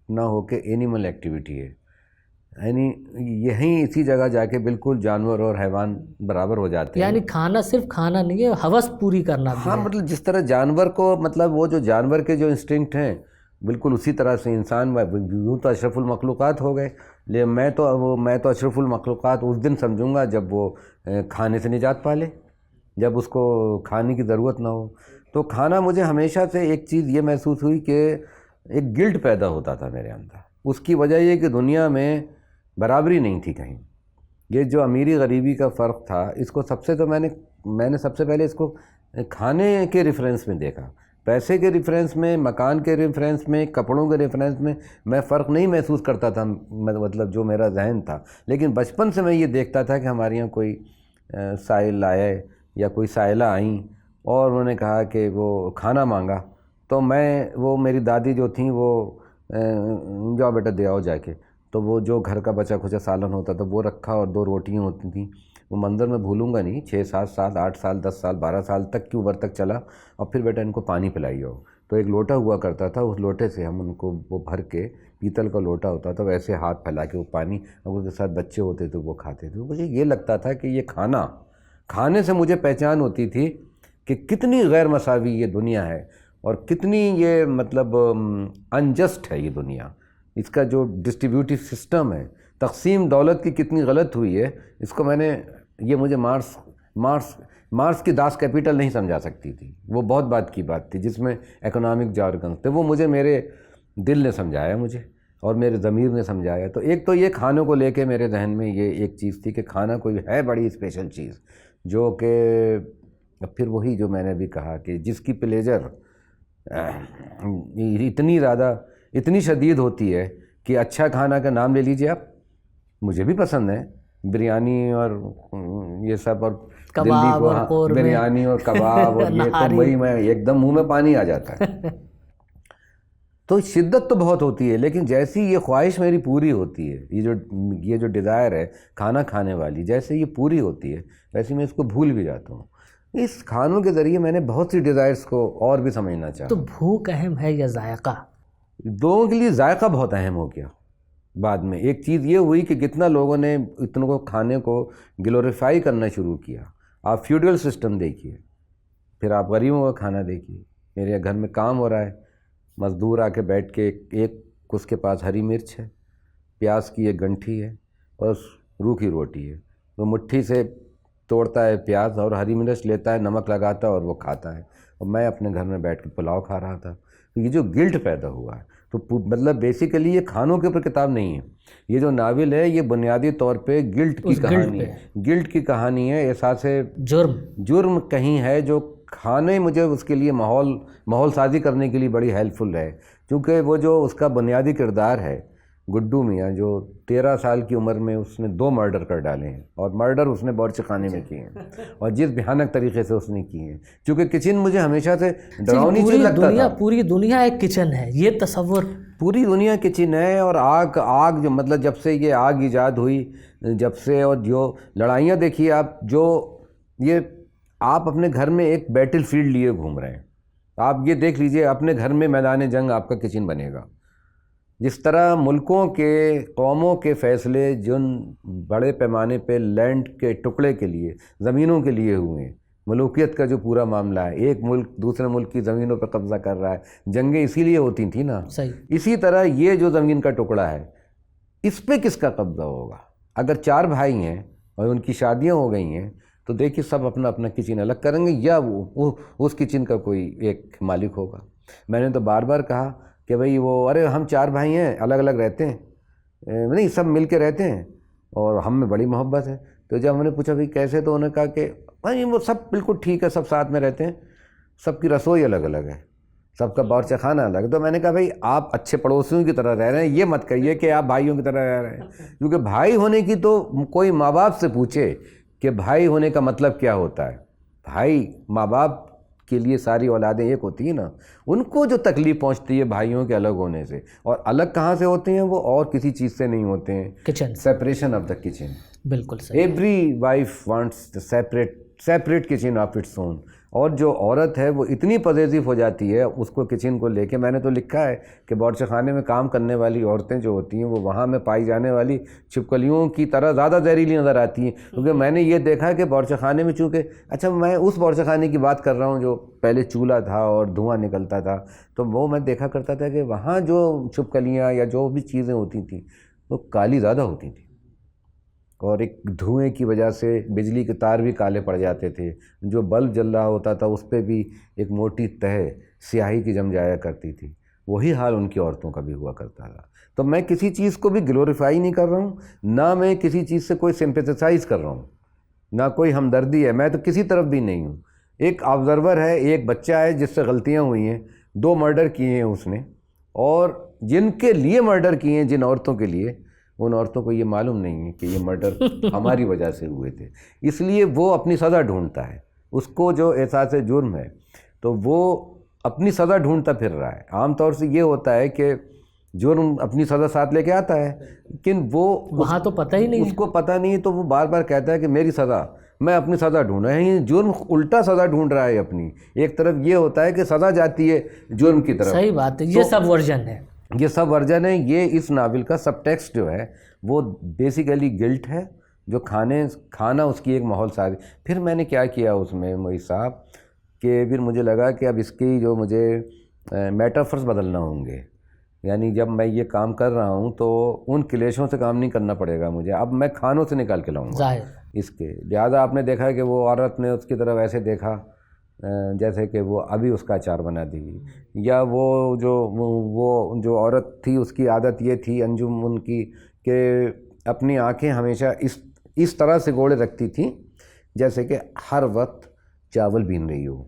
نہ ہو کے اینیمل ایکٹیویٹی ہے، یعنی یہیں اسی جگہ جا کے بالکل جانور اور حیوان برابر ہو جاتے ہیں۔ یعنی کھانا صرف کھانا نہیں ہے، ہوس پوری کرنا بھی ہاں، ہے۔ مطلب جس طرح جانور کو، مطلب وہ جو جانور کے جو انسٹنکٹ ہیں، بالکل اسی طرح سے انسان یوں تو اشرف المخلوقات ہو گئے، لیکن میں تو اشرف المخلوقات اس دن سمجھوں گا جب وہ کھانے سے نجات پالے، جب اس کو کھانے کی ضرورت نہ ہو۔ تو کھانا مجھے ہمیشہ سے ایک چیز یہ محسوس ہوئی کہ ایک گلٹ پیدا ہوتا تھا میرے اندر۔ اس کی وجہ یہ کہ دنیا میں برابری نہیں تھی کہیں، یہ جو امیری غریبی کا فرق تھا، اس کو سب سے تو میں نے سب سے پہلے اس کو کھانے کے ریفرنس میں دیکھا، پیسے کے ریفرنس میں، مکان کے ریفرنس میں، کپڑوں کے ریفرنس میں فرق نہیں محسوس کرتا تھا، مطلب جو میرا ذہن تھا۔ لیکن بچپن سے میں یہ دیکھتا تھا کہ ہمارے یہاں کوئی سائل آئے یا کوئی سائلہ آئیں اور انہوں نے کہا کہ وہ کھانا مانگا، تو وہ میری دادی جو تھیں وہ جاؤ بیٹا دے آؤ جا کے، تو وہ جو گھر کا بچا کھچا سالن ہوتا تھا وہ رکھا اور 2 روٹیاں ہوتی تھیں۔ وہ منظر میں بھولوں گا نہیں، 6 7 سال 8 سال 10 سال 12 سال تک کی عمر تک چلا، اور پھر بیٹا ان کو پانی پلائی ہو، تو ایک لوٹا ہوا کرتا تھا، اس لوٹے سے ہم ان کو وہ بھر کے، پیتل کا لوٹا ہوتا تھا، ویسے ہاتھ پھیلا کے وہ پانی، اور اس کے ساتھ بچے ہوتے تھے وہ کھاتے تھے۔ مجھے یہ لگتا تھا کہ یہ کھانے سے مجھے پہچان ہوتی تھی کہ کتنی غیر مساوی یہ دنیا ہے، اور کتنی یہ مطلب انجسٹ ہے یہ دنیا، اس کا جو ڈسٹریبیوٹیو سسٹم ہے، تقسیم دولت کی کتنی غلط ہوئی ہے۔ اس کو مجھے مارس کی داس کیپیٹل نہیں سمجھا سکتی تھی، وہ بہت بات کی بات تھی جس میں اکنامک جارگن تھے، وہ میرے دل نے سمجھایا مجھے، اور میرے ضمیر نے سمجھایا۔ تو ایک تو یہ کھانوں کو لے کے میرے ذہن میں یہ ایک چیز تھی کہ کھانا کوئی ہے بڑی اسپیشل چیز، جو کہ پھر وہی جو میں نے بھی کہا کہ جس کی پلیجر اتنی شدید ہوتی ہے کہ اچھا کھانا کا نام لے لیجئے آپ، مجھے بھی پسند ہے بریانی اور یہ سب، اور کباب اور قورمے، بریانی اور کباب اور یہ تو وہی میں ایک دم منہ میں پانی آ جاتا ہے۔ تو شدت تو بہت ہوتی ہے، لیکن جیسی یہ خواہش میری پوری ہوتی ہے، یہ جو ڈیزائر ہے کھانا کھانے والی، جیسے یہ پوری ہوتی ہے ویسے میں اس کو بھول بھی جاتا ہوں۔ اس کھانوں کے ذریعے میں نے بہت سی ڈیزائرز کو اور بھی سمجھنا چاہا۔ تو بھوک اہم ہے یا ذائقہ؟ لوگوں کے لیے ذائقہ بہت اہم ہو گیا۔ بعد میں ایک چیز یہ ہوئی کہ کتنا لوگوں نے اتنوں کو کھانے کو گلوریفائی کرنا شروع کیا۔ آپ فیوڈل سسٹم دیکھیے، پھر آپ غریبوں کا کھانا دیکھیے۔ میرے گھر میں کام ہو رہا ہے، مزدور آ کے بیٹھ کے ایک اس کے پاس ہری مرچ ہے، پیاز کی ایک گنٹھی ہے اور روکھی روٹی ہے، وہ مٹھی سے توڑتا ہے پیاز اور ہری مرچ لیتا ہے، نمک لگاتا ہے اور وہ کھاتا ہے، اور میں اپنے گھر میں بیٹھ کے پلاؤ کھا رہا تھا۔ تو یہ جو گلٹ پیدا ہوا ہے، تو مطلب بیسیکلی یہ کھانوں کے اوپر کتاب نہیں ہے، یہ جو ناول ہے یہ بنیادی طور پہ گلٹ کی کہانی ہے، گلٹ کی کہانی ہے، احساس جرم کہیں ہے جو کھانے مجھے اس کے لیے ماحول سازی کرنے کے لیے بڑی ہیلپ فل رہے، کیونکہ وہ جو اس کا بنیادی کردار ہے گڈو میاں، جو 13 سال کی عمر میں اس نے 2 مرڈر کر ڈالے ہیں، اور مرڈر اس نے باورچی خانے میں کیے ہیں، اور جس بھیانک طریقے سے اس نے کیے ہیں، کیونکہ کچن مجھے ہمیشہ سے ڈراؤنی چیز لگتا تھا۔ پوری دنیا ایک کچن ہے، یہ تصور پوری دنیا کچن ہے، اور آگ جو مطلب جب سے یہ آگ ایجاد ہوئی جب سے، اور جو لڑائیاں دیکھیے آپ، جو یہ آپ اپنے گھر میں ایک بیٹل فیلڈ لیے گھوم رہے ہیں، آپ یہ دیکھ لیجئے اپنے گھر میں میدان جنگ آپ کا کچن بنے گا۔ جس طرح ملکوں کے قوموں کے فیصلے جن بڑے پیمانے پہ لینڈ کے ٹکڑے کے لیے، زمینوں کے لیے ہوئے ہیں، ملوکیت کا جو پورا معاملہ ہے، ایک ملک دوسرے ملک کی زمینوں پہ قبضہ کر رہا ہے، جنگیں اسی لیے ہوتی تھیں نا۔ صحیح۔ اسی طرح یہ جو زمین کا ٹکڑا ہے، اس پہ کس کا قبضہ ہوگا؟ اگر 4 بھائی ہیں اور ان کی شادیاں ہو گئی ہیں تو دیکھیے سب اپنا اپنا کچن الگ کریں گے، یا وہ اس کچن کا کوئی ایک مالک ہوگا۔ میں نے تو بار بار کہا کہ بھئی ارے ہم 4 بھائی ہیں، الگ الگ رہتے ہیں، نہیں سب مل کے رہتے ہیں اور ہم میں بڑی محبت ہے۔ تو جب ہم نے پوچھا بھئی کیسے، تو انہوں نے کہا کہ بھائی وہ سب بالکل ٹھیک ہے، سب ساتھ میں رہتے ہیں، سب کی رسوئی الگ الگ ہے، سب کا باورچی خانہ الگ ہے۔ تو میں نے کہا بھئی آپ اچھے پڑوسیوں کی طرح رہ رہے ہیں، یہ مت کہیے کہ آپ بھائیوں کی طرح رہ رہے ہیں، کیونکہ بھائی ہونے کی تو کوئی ماں باپ سے پوچھے کہ بھائی ہونے کا مطلب کیا ہوتا ہے۔ بھائی ماں باپ کے لیے ساری اولادیں ایک ہوتی ہیں نا، ان کو جو تکلیف پہنچتی ہے بھائیوں کے الگ ہونے سے، اور الگ کہاں سے ہوتے ہیں وہ، اور کسی چیز سے نہیں ہوتے ہیں، kitchen, separation of the kitchen. بالکل صحیح۔ Every wife wants separate kitchen of its own, اور جو عورت ہے وہ اتنی پوزیسو ہو جاتی ہے اس کو کچن کو لے کے۔ میں نے تو لکھا ہے کہ باورچی خانے میں کام کرنے والی عورتیں جو ہوتی ہیں وہ وہاں میں پائی جانے والی چھپکلیوں کی طرح زیادہ زہریلی نظر آتی ہیں، کیونکہ میں نے یہ دیکھا ہے کہ باورچی خانے میں، چونکہ اچھا میں اس باورچی خانے کی بات کر رہا ہوں جو پہلے چولہا تھا اور دھواں نکلتا تھا، تو وہ میں دیکھا کرتا تھا کہ وہاں جو چھپکلیاں یا جو بھی چیزیں ہوتی تھیں وہ کالی زیادہ ہوتی تھیں، اور ایک دھوئیں کی وجہ سے بجلی کے تار بھی کالے پڑ جاتے تھے، جو بلب جل رہا ہوتا تھا اس پہ بھی ایک موٹی تہ سیاہی کی جم جایا کرتی تھی۔ وہی حال ان کی عورتوں کا بھی ہوا کرتا تھا۔ تو میں کسی چیز کو بھی گلوریفائی نہیں کر رہا ہوں، نہ میں کسی چیز سے کوئی سمپیتھسائز کر رہا ہوں، نہ کوئی ہمدردی ہے، میں تو کسی طرف بھی نہیں ہوں۔ ایک آبزرور ہے، ایک بچہ ہے جس سے غلطیاں ہوئی ہیں، 2 مرڈر کیے ہیں اس نے، اور جن کے لیے مرڈر کیے ہیں، جن عورتوں کے لیے، ان عورتوں کو یہ معلوم نہیں ہے کہ یہ مرڈر ہماری وجہ سے ہوئے تھے، اس لیے وہ اپنی سزا ڈھونڈتا ہے۔ اس کو جو احساس جرم ہے تو وہ اپنی سزا ڈھونڈتا پھر رہا ہے۔ عام طور سے یہ ہوتا ہے کہ جرم اپنی سزا ساتھ لے کے آتا ہے، لیکن وہ وہاں تو پتہ ہی نہیں، اس کو پتہ نہیں ہے، تو وہ بار بار کہتا ہے کہ میری سزا، میں اپنی سزا ڈھونڈ رہا ہے۔ جرم الٹا سزا ڈھونڈ رہا ہے اپنی۔ ایک طرف یہ ہوتا ہے کہ سزا جاتی ہے جرم کی طرف۔ صحیح بات ہے، یہ سب ورژن ہے، یہ سب ورژن ہے۔ یہ اس ناول کا سب ٹیکسٹ جو ہے وہ بیسیکلی گلٹ ہے، جو کھانا اس کی ایک ماحول سازی۔ پھر میں نے کیا کیا اس میں محیط صاحب، کہ پھر مجھے لگا کہ اب اس کی جو مجھے میٹافرز بدلنا ہوں گے، یعنی جب میں یہ کام کر رہا ہوں تو ان کلیشوں سے کام نہیں کرنا پڑے گا مجھے، اب میں کھانوں سے نکال کے لاؤں گا ظاہر اس کے۔ لہٰذا آپ نے دیکھا کہ وہ عورت نے اس کی طرف ایسے دیکھا جیسے کہ وہ ابھی اس کا اچار بنا دی گئی، یا وہ جو عورت تھی اس کی عادت یہ تھی انجم ان کی کہ اپنی آنکھیں ہمیشہ اس طرح سے گوڑے رکھتی تھیں جیسے کہ ہر وقت چاول بین رہی ہو،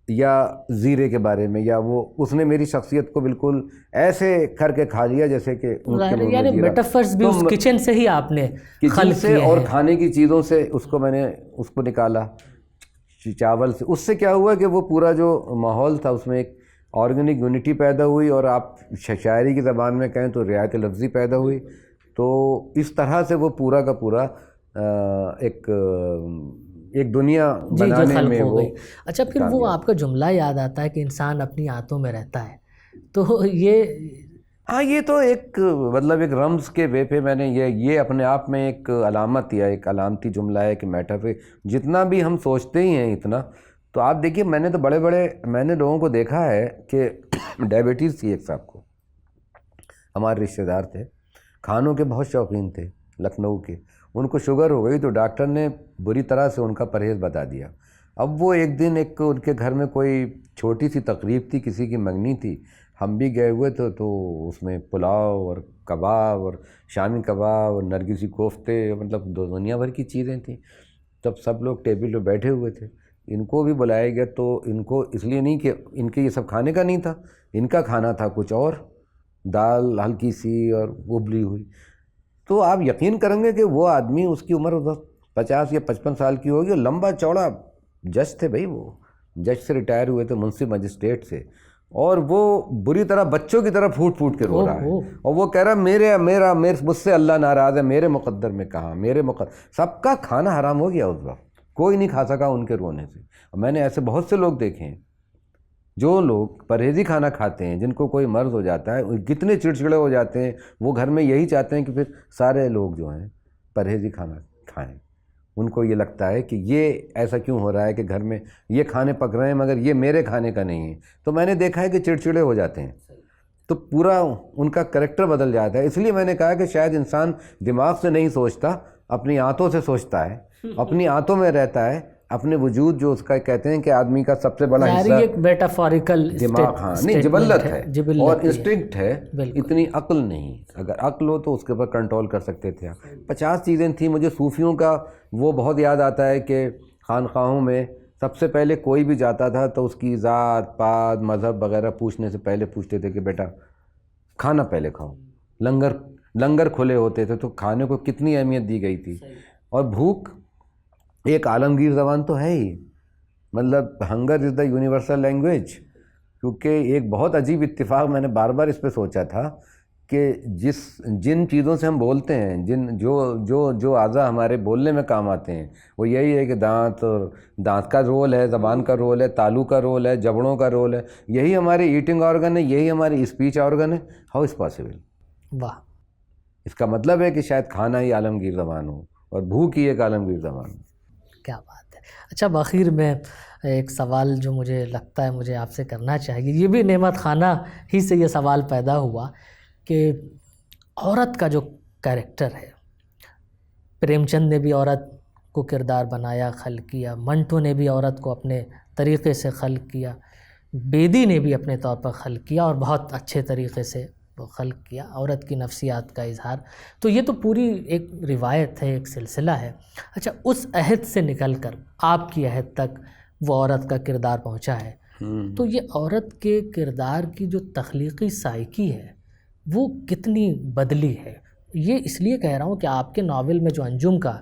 یا زیرے کے بارے میں، یا وہ اس نے میری شخصیت کو بالکل ایسے کر کے کھا لیا جیسے کہ یعنی میٹافرز بھی اس کچن سے ہی آپ نے کچن سے اور کھانے کی چیزوں سے اس کو میں نے اس کو نکالا، چاول سے۔ اس سے کیا ہوا کہ وہ پورا جو ماحول تھا اس میں ایک آرگینک یونٹی پیدا ہوئی، اور آپ شاعری کی زبان میں کہیں تو رعایت لفظی پیدا ہوئی۔ تو اس طرح سے وہ پورا کا پورا ایک دنیا بنانے میں وہ۔ اچھا، پھر وہ آپ کا جملہ یاد آتا ہے کہ انسان اپنی آنتوں میں رہتا ہے، تو یہ تو ایک مطلب ایک رمز کے وے پہ میں نے یہ اپنے آپ میں ایک علامت یا ایک علامتی جملہ ہے کہ میٹافر جتنا بھی ہم سوچتے ہی ہیں اتنا، تو آپ دیکھیے میں نے تو میں نے لوگوں کو دیکھا ہے کہ ڈائبٹیز تھی ایک صاحب کو، ہمارے رشتہ دار تھے، کھانوں کے بہت شوقین تھے لکھنؤ کے، ان کو شوگر ہو گئی تو ڈاکٹر نے بری طرح سے ان کا پرہیز بتا دیا۔ اب وہ ایک دن ان کے گھر میں کوئی چھوٹی سی تقریب تھی، کسی کی منگنی تھی، ہم بھی گئے ہوئے تھے، تو اس میں پلاؤ اور کباب اور شامی کباب اور نرگسی کوفتے، مطلب دنیا بھر کی چیزیں تھیں۔ تب سب لوگ ٹیبل پہ بیٹھے ہوئے تھے، ان کو بھی بلایا گیا تو ان کو اس لیے نہیں کہ ان کے یہ سب کھانے کا نہیں تھا، ان کا کھانا تھا کچھ اور، دال ہلکی سی اور ابلی ہوئی. تو آپ یقین کریں گے کہ وہ آدمی، اس کی عمر 50 یا 55 سال کی ہوگی، اور لمبا چوڑا جج تھے بھائی، وہ جج سے ریٹائر ہوئے تھے، منصف مجسٹریٹ سے، اور وہ بری طرح بچوں کی طرح پھوٹ پھوٹ کے رو رہا ہے، اور وہ کہہ رہا میرا مجھ سے اللہ ناراض ہے، میرے مقدر میں کہاں، سب کا کھانا حرام ہو گیا اس وقت، کوئی نہیں کھا سکا ان کے رونے سے. اور میں نے ایسے بہت سے لوگ دیکھے ہیں جو لوگ پرہیزی کھانا کھاتے ہیں، جن کو کوئی مرض ہو جاتا ہے، کتنے چڑچڑے ہو جاتے ہیں، وہ گھر میں یہی چاہتے ہیں کہ پھر سارے لوگ جو ہیں پرہیزی کھانا کھائیں. ان کو یہ لگتا ہے کہ یہ ایسا کیوں ہو رہا ہے کہ گھر میں یہ کھانے پک رہے ہیں مگر یہ میرے کھانے کا نہیں ہے. تو میں نے دیکھا ہے کہ چڑچڑے ہو جاتے ہیں، تو پورا ان کا کریکٹر بدل جاتا ہے. اس لیے میں نے کہا کہ شاید انسان دماغ سے نہیں سوچتا، اپنی آنتوں سے سوچتا ہے، اپنی آنتوں میں رہتا ہے، اپنے وجود جو اس کا کہتے ہیں کہ آدمی کا سب سے بڑا حصہ ایک میٹافوریکل دماغ، ہاں نہیں جبلت ہے اور انسٹنکٹ ہے، اتنی عقل نہیں. اگر عقل ہو تو اس کے اوپر کنٹرول کر سکتے تھے. 50 چیزیں تھیں. مجھے صوفیوں کا وہ بہت یاد آتا ہے کہ خانقاہوں میں سب سے پہلے کوئی بھی جاتا تھا تو اس کی ذات پات مذہب وغیرہ پوچھنے سے پہلے پوچھتے تھے کہ بیٹا کھانا پہلے کھاؤ. لنگر کھلے ہوتے تھے تو کھانے کو کتنی اہمیت دی گئی تھی. اور بھوک ایک عالمگیر زبان تو ہے ہی، مطلب hunger is the universal language. کیونکہ ایک بہت عجیب اتفاق میں نے بار بار اس پہ سوچا تھا کہ جن چیزوں سے ہم بولتے ہیں، جو اعضاء ہمارے بولنے میں کام آتے ہیں، وہ یہی ہے کہ دانت کا رول ہے، زبان کا رول ہے، تالو کا رول ہے، جبڑوں کا رول ہے، یہی ہمارے ایٹنگ آرگن ہے، یہی ہماری اسپیچ آرگن ہے. How is possible? واہ. اس کا مطلب ہے کہ شاید کھانا ہی عالمگیر زبان ہو اور بھوک ہی ایک عالمگیر زبان ہو. کیا بات ہے. اچھا بآخر میں ایک سوال جو مجھے لگتا ہے مجھے آپ سے کرنا چاہیے، یہ بھی نعمت خانہ ہی سے یہ سوال پیدا ہوا کہ عورت کا جو کیریکٹر ہے، پریم چند نے بھی عورت کو کردار بنایا، خلق کیا، منٹو نے بھی عورت کو اپنے طریقے سے خلق کیا، بیدی نے بھی اپنے طور پر خلق کیا اور بہت اچھے طریقے سے وہ خلق کیا، عورت کی نفسیات کا اظہار. تو یہ تو پوری ایک روایت ہے، ایک سلسلہ ہے. اچھا اس عہد سے نکل کر آپ کی عہد تک وہ عورت کا کردار پہنچا ہے، تو یہ عورت کے کردار کی جو تخلیقی سائیکی ہے وہ کتنی بدلی ہے؟ یہ اس لیے کہہ رہا ہوں کہ آپ کے ناول میں جو انجم کا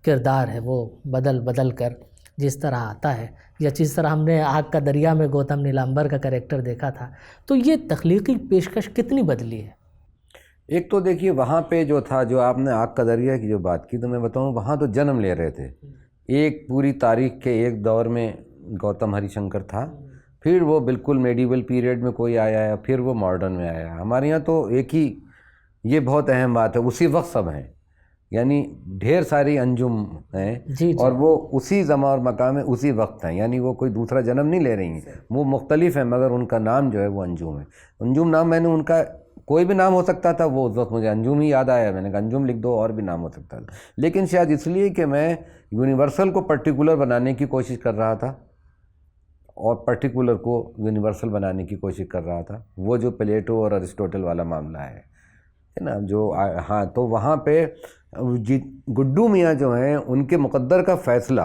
کردار ہے وہ بدل کر جس طرح آتا ہے، یا جس طرح ہم نے آگ کا دریا میں گوتم نیلامبر کا کریکٹر دیکھا تھا، تو یہ تخلیقی پیشکش کتنی بدلی ہے؟ ایک تو دیکھیے وہاں پہ جو تھا، جو آپ نے آگ کا دریا کی جو بات کی، تو میں بتاؤں وہاں تو جنم لے رہے تھے. ایک پوری تاریخ کے ایک دور میں گوتم ہری شنکر تھا، پھر وہ بالکل میڈیول پیریڈ میں کوئی آیا ہے، پھر وہ ماڈرن میں آیا. ہمارے یہاں تو ایک ہی، یہ بہت اہم بات ہے، اسی وقت سب ہیں، یعنی ڈھیر ساری انجم ہیں اور وہ اسی زمان اور مقام میں اسی وقت ہیں، یعنی وہ کوئی دوسرا جنم نہیں لے رہی ہیں، وہ مختلف ہیں مگر ان کا نام جو ہے وہ انجم ہے. انجم نام میں نے ان کا کوئی بھی نام ہو سکتا تھا، وہ اس وقت مجھے انجم ہی یاد آیا، میں نے کہا انجم لکھ دو، اور بھی نام ہو سکتا تھا. لیکن شاید اس لیے کہ میں یونیورسل کو پرٹیکولر بنانے کی کوشش کر رہا تھا اور پرٹیکولر کو یونیورسل بنانے کی کوشش کر رہا تھا، وہ جو پلیٹو اور ارسٹوٹل والا معاملہ ہے نا، جو ہاں، تو وہاں پہ گڈو میاں جو ہیں ان کے مقدر کا فیصلہ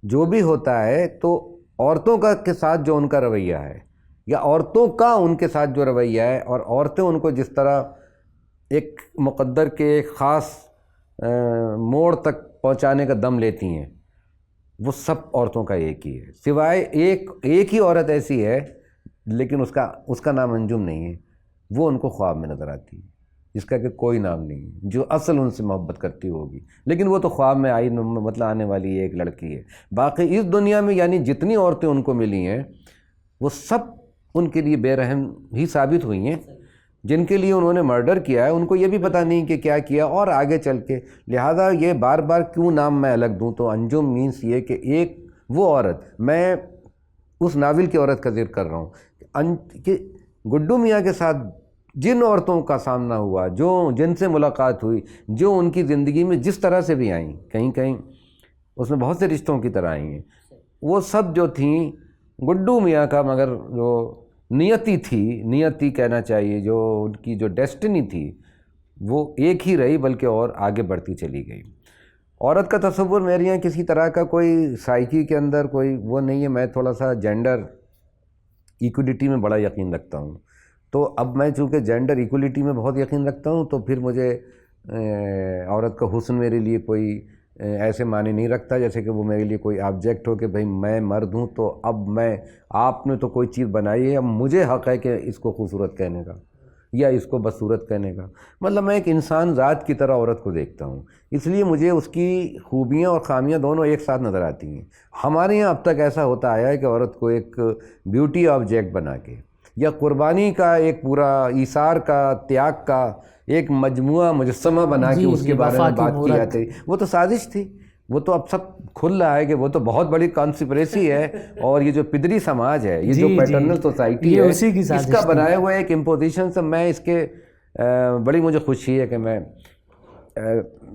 جو بھی ہوتا ہے تو عورتوں کا کے ساتھ جو ان کا رویہ ہے، یا عورتوں کا ان کے ساتھ جو رویہ ہے، اور عورتیں ان کو جس طرح ایک مقدر کے ایک خاص موڑ تک پہنچانے کا دم لیتی ہیں، وہ سب عورتوں کا ایک ہی ہے، سوائے ایک ہی عورت ایسی ہے لیکن اس کا نام انجم نہیں ہے، وہ ان کو خواب میں نظر آتی ہے، جس کا کہ کوئی نام نہیں ہے، جو اصل ان سے محبت کرتی ہوگی، لیکن وہ تو خواب میں آئی، مطلب آنے والی ایک لڑکی ہے. باقی اس دنیا میں یعنی جتنی عورتیں ان کو ملی ہیں وہ سب ان کے لیے بے رحم ہی ثابت ہوئی ہیں. جن کے لیے انہوں نے مرڈر کیا ہے ان کو یہ بھی پتہ نہیں کہ کیا کیا، اور آگے چل کے لہٰذا یہ بار بار کیوں نام میں الگ دوں، تو انجم مینس یہ کہ ایک وہ عورت، میں اس ناول کی عورت کا ذکر کر رہا ہوں کہ گڈو میاں کے ساتھ جن عورتوں کا سامنا ہوا، جن سے ملاقات ہوئی، جو ان کی زندگی میں جس طرح سے بھی آئیں، کہیں اس میں بہت سے رشتوں کی طرح آئی ہیں، وہ سب جو تھیں گڈو میاں کا مگر جو نیتی کہنا چاہیے، جو ان کی جو ڈیسٹنی تھی وہ ایک ہی رہی، بلکہ اور آگے بڑھتی چلی گئی. عورت کا تصور میرے یہاں کسی طرح کا کوئی سائیکی کے اندر کوئی وہ نہیں ہے. میں تھوڑا سا جینڈر ایکولیٹی میں بڑا یقین رکھتا ہوں. تو اب میں چونکہ جینڈر ایکولیٹی میں بہت یقین رکھتا ہوں تو پھر مجھے عورت کا حسن میرے لیے کوئی ایسے معنی نہیں رکھتا جیسے کہ وہ میرے لیے کوئی آبجیکٹ ہو کہ بھئی میں مرد ہوں تو اب میں آپ نے تو کوئی چیز بنائی ہے اب مجھے حق ہے کہ اس کو خوبصورت کہنے کا یا اس کو بدصورت کہنے کا. مطلب میں ایک انسان ذات کی طرح عورت کو دیکھتا ہوں, اس لیے مجھے اس کی خوبیاں اور خامیاں دونوں ایک ساتھ نظر آتی ہیں. ہمارے یہاں اب تک ایسا ہوتا آیا ہے کہ عورت کو ایک بیوٹی آبجیکٹ بنا کے یا قربانی کا ایک پورا ایثار کا تیاگ کا ایک مجموعہ مجسمہ بنا کے اس کے بارے میں بات کی جاتی. وہ تو سازش تھی, وہ تو اب سب کھل رہا ہے کہ وہ تو بہت بڑی کانسپریسی ہے اور یہ جو پدری سماج ہے, یہ جو پیٹرنل سوسائٹی ہے, اس کا بنایا ہوا ایک امپوزیشن سے میں اس کے بڑی مجھے خوشی ہے کہ میں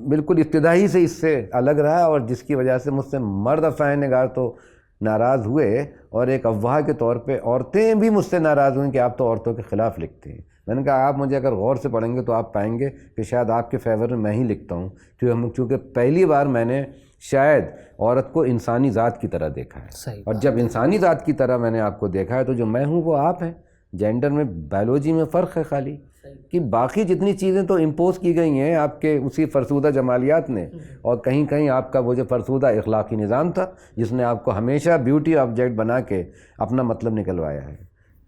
بالکل ابتدائی سے اس سے الگ رہا اور جس کی وجہ سے مجھ سے مرد افسانہ نگار تو ناراض ہوئے اور ایک افواہ کے طور پہ عورتیں بھی مجھ سے ناراض ہوئیں کہ آپ تو عورتوں کے خلاف لکھتے ہیں. میں نے کہا آپ مجھے اگر غور سے پڑھیں گے تو آپ پائیں گے کہ شاید آپ کے فیور میں ہی لکھتا ہوں چونکہ پہلی بار میں نے شاید عورت کو انسانی ذات کی طرح دیکھا ہے. اور جب انسانی ذات کی طرح میں نے آپ کو دیکھا ہے تو جو میں ہوں وہ آپ ہیں. جینڈر میں بائیولوجی میں فرق ہے خالی کہ باقی جتنی چیزیں تو امپوز کی گئی ہیں آپ کے اسی فرسودہ جمالیات نے, اور کہیں کہیں آپ کا وہ جو فرسودہ اخلاقی نظام تھا جس نے آپ کو ہمیشہ بیوٹی آبجیکٹ بنا کے اپنا مطلب نکلوایا ہے.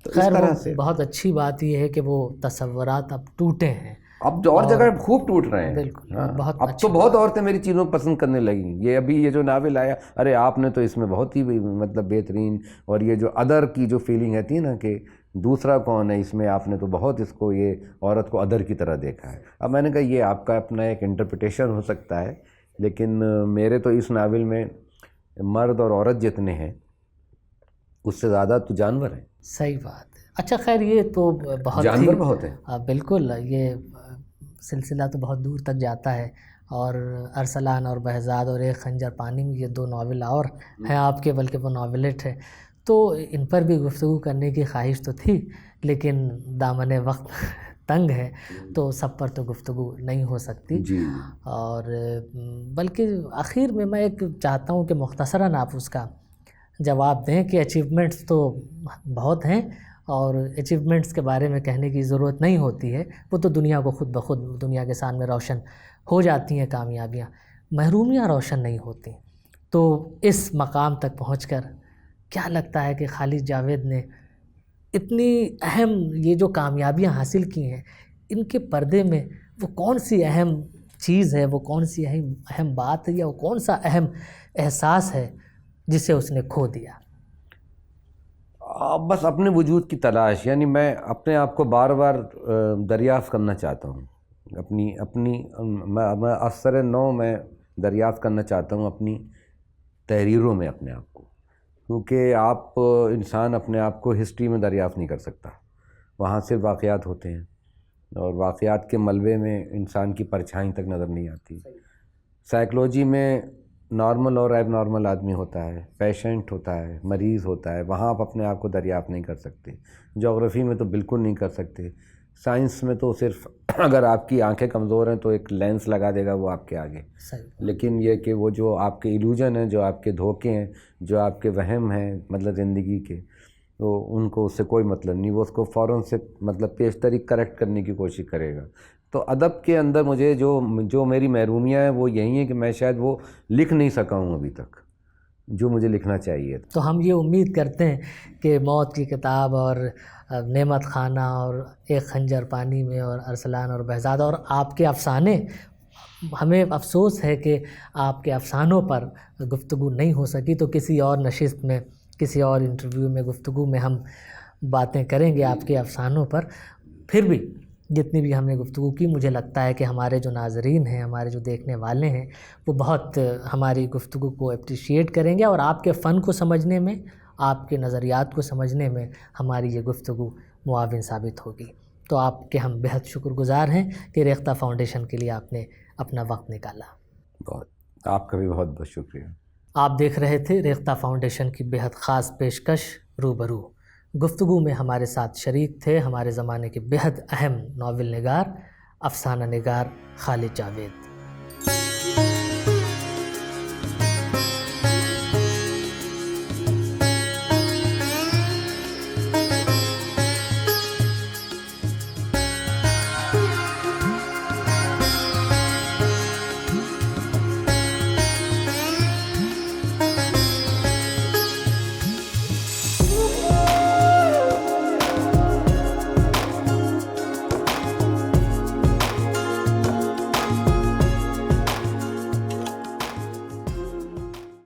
خیر بہت اچھی بات یہ ہے کہ وہ تصورات اب ٹوٹے ہیں, اب جو اور جگہ خوب ٹوٹ رہے ہیں. بالکل, اب تو بہت عورتیں میری چیزوں پسند کرنے لگیں. یہ ابھی یہ جو ناول آیا, ارے آپ نے تو اس میں بہت ہی مطلب بہترین, اور یہ جو ادر کی جو فیلنگ رہتی ہے نا کہ دوسرا کون ہے, اس میں آپ نے تو بہت اس کو یہ عورت کو ادر کی طرح دیکھا ہے. اب میں نے کہا یہ آپ کا اپنا ایک انٹرپریٹیشن ہو سکتا ہے, لیکن میرے تو اس ناول میں مرد اور عورت جتنے ہیں اس سے زیادہ تو جانور ہیں. صحیح بات ہے. اچھا خیر یہ تو بہت جانور بہت ہیں. بالکل, یہ سلسلہ تو بہت دور تک جاتا ہے, اور ارسلان اور بہزاد اور ایک خنجر پانی میں یہ 2 ناول اور ہیں آپ کے, بلکہ وہ ناولٹ ہے, تو ان پر بھی گفتگو کرنے کی خواہش تو تھی لیکن دامن وقت تنگ ہے تو سب پر تو گفتگو نہیں ہو سکتی. اور بلکہ آخر میں ایک چاہتا ہوں کہ مختصراً آپ اس کا جواب دیں کہ اچیومنٹس تو بہت ہیں اور اچیومنٹس کے بارے میں کہنے کی ضرورت نہیں ہوتی ہے, وہ تو دنیا کو خود بخود دنیا کے سامنے روشن ہو جاتی ہیں کامیابیاں, محرومیاں روشن نہیں ہوتی. تو اس مقام تک پہنچ کر کیا لگتا ہے کہ خالد جاوید نے اتنی اہم یہ جو کامیابیاں حاصل کی ہیں, ان کے پردے میں وہ کون سی اہم چیز ہے, وہ کون سی اہم بات ہے, یا وہ کون سا اہم احساس ہے جسے اس نے کھو دیا؟ بس اپنے وجود کی تلاش, یعنی میں اپنے آپ کو بار بار دریافت کرنا چاہتا ہوں. میں اثر نو میں دریافت کرنا چاہتا ہوں اپنی تحریروں میں اپنے آپ کو, کیونکہ آپ انسان اپنے آپ کو ہسٹری میں دریافت نہیں کر سکتا. وہاں صرف واقعات ہوتے ہیں اور واقعات کے ملبے میں انسان کی پرچھائی تک نظر نہیں آتی. سائیکلوجی میں نارمل اور ایب نارمل آدمی ہوتا ہے, پیشنٹ ہوتا ہے, مریض ہوتا ہے, وہاں آپ اپنے آپ کو دریافت نہیں کر سکتے. جغرافی میں تو بالکل نہیں کر سکتے. سائنس میں تو صرف اگر آپ کی آنکھیں کمزور ہیں تو ایک لینس لگا دے گا وہ آپ کے آگے. لیکن یہ کہ وہ جو آپ کے ایلوژن ہیں, جو آپ کے دھوکے ہیں, جو آپ کے وہم ہیں مطلب زندگی کے, تو ان کو اس سے کوئی مطلب نہیں. وہ اس کو فوراً سے مطلب پیشتری کریکٹ کرنے کی کوشش کرے گا. تو ادب کے اندر مجھے جو میری محرومیاں ہیں وہ یہی ہیں کہ میں شاید وہ لکھ نہیں سکا ہوں ابھی تک جو مجھے لکھنا چاہیے. تو ہم یہ امید کرتے ہیں کہ موت کی کتاب اور نعمت خانہ اور ایک خنجر پانی میں اور ارسلان اور بہزاد اور آپ کے افسانے, ہمیں افسوس ہے کہ آپ کے افسانوں پر گفتگو نہیں ہو سکی, تو کسی اور نشست میں, کسی اور انٹرویو میں, گفتگو میں ہم باتیں کریں گے آپ کے افسانوں پر. پھر بھی جتنی بھی ہم نے گفتگو کی, مجھے لگتا ہے کہ ہمارے جو ناظرین ہیں, ہمارے جو دیکھنے والے ہیں, وہ بہت ہماری گفتگو کو اپریشیٹ کریں گے, اور آپ کے فن کو سمجھنے میں, آپ کے نظریات کو سمجھنے میں ہماری یہ گفتگو معاون ثابت ہوگی. تو آپ کے ہم بہت شکر گزار ہیں کہ ریختہ فاؤنڈیشن کے لیے آپ نے اپنا وقت نکالا. بہت آپ کا بھی بہت بہت شکریہ. آپ دیکھ رہے تھے ریختہ فاؤنڈیشن کی بہت خاص پیشکش روبرو. گفتگو میں ہمارے ساتھ شریک تھے ہمارے زمانے کے بہت اہم ناول نگار, افسانہ نگار خالد جاوید.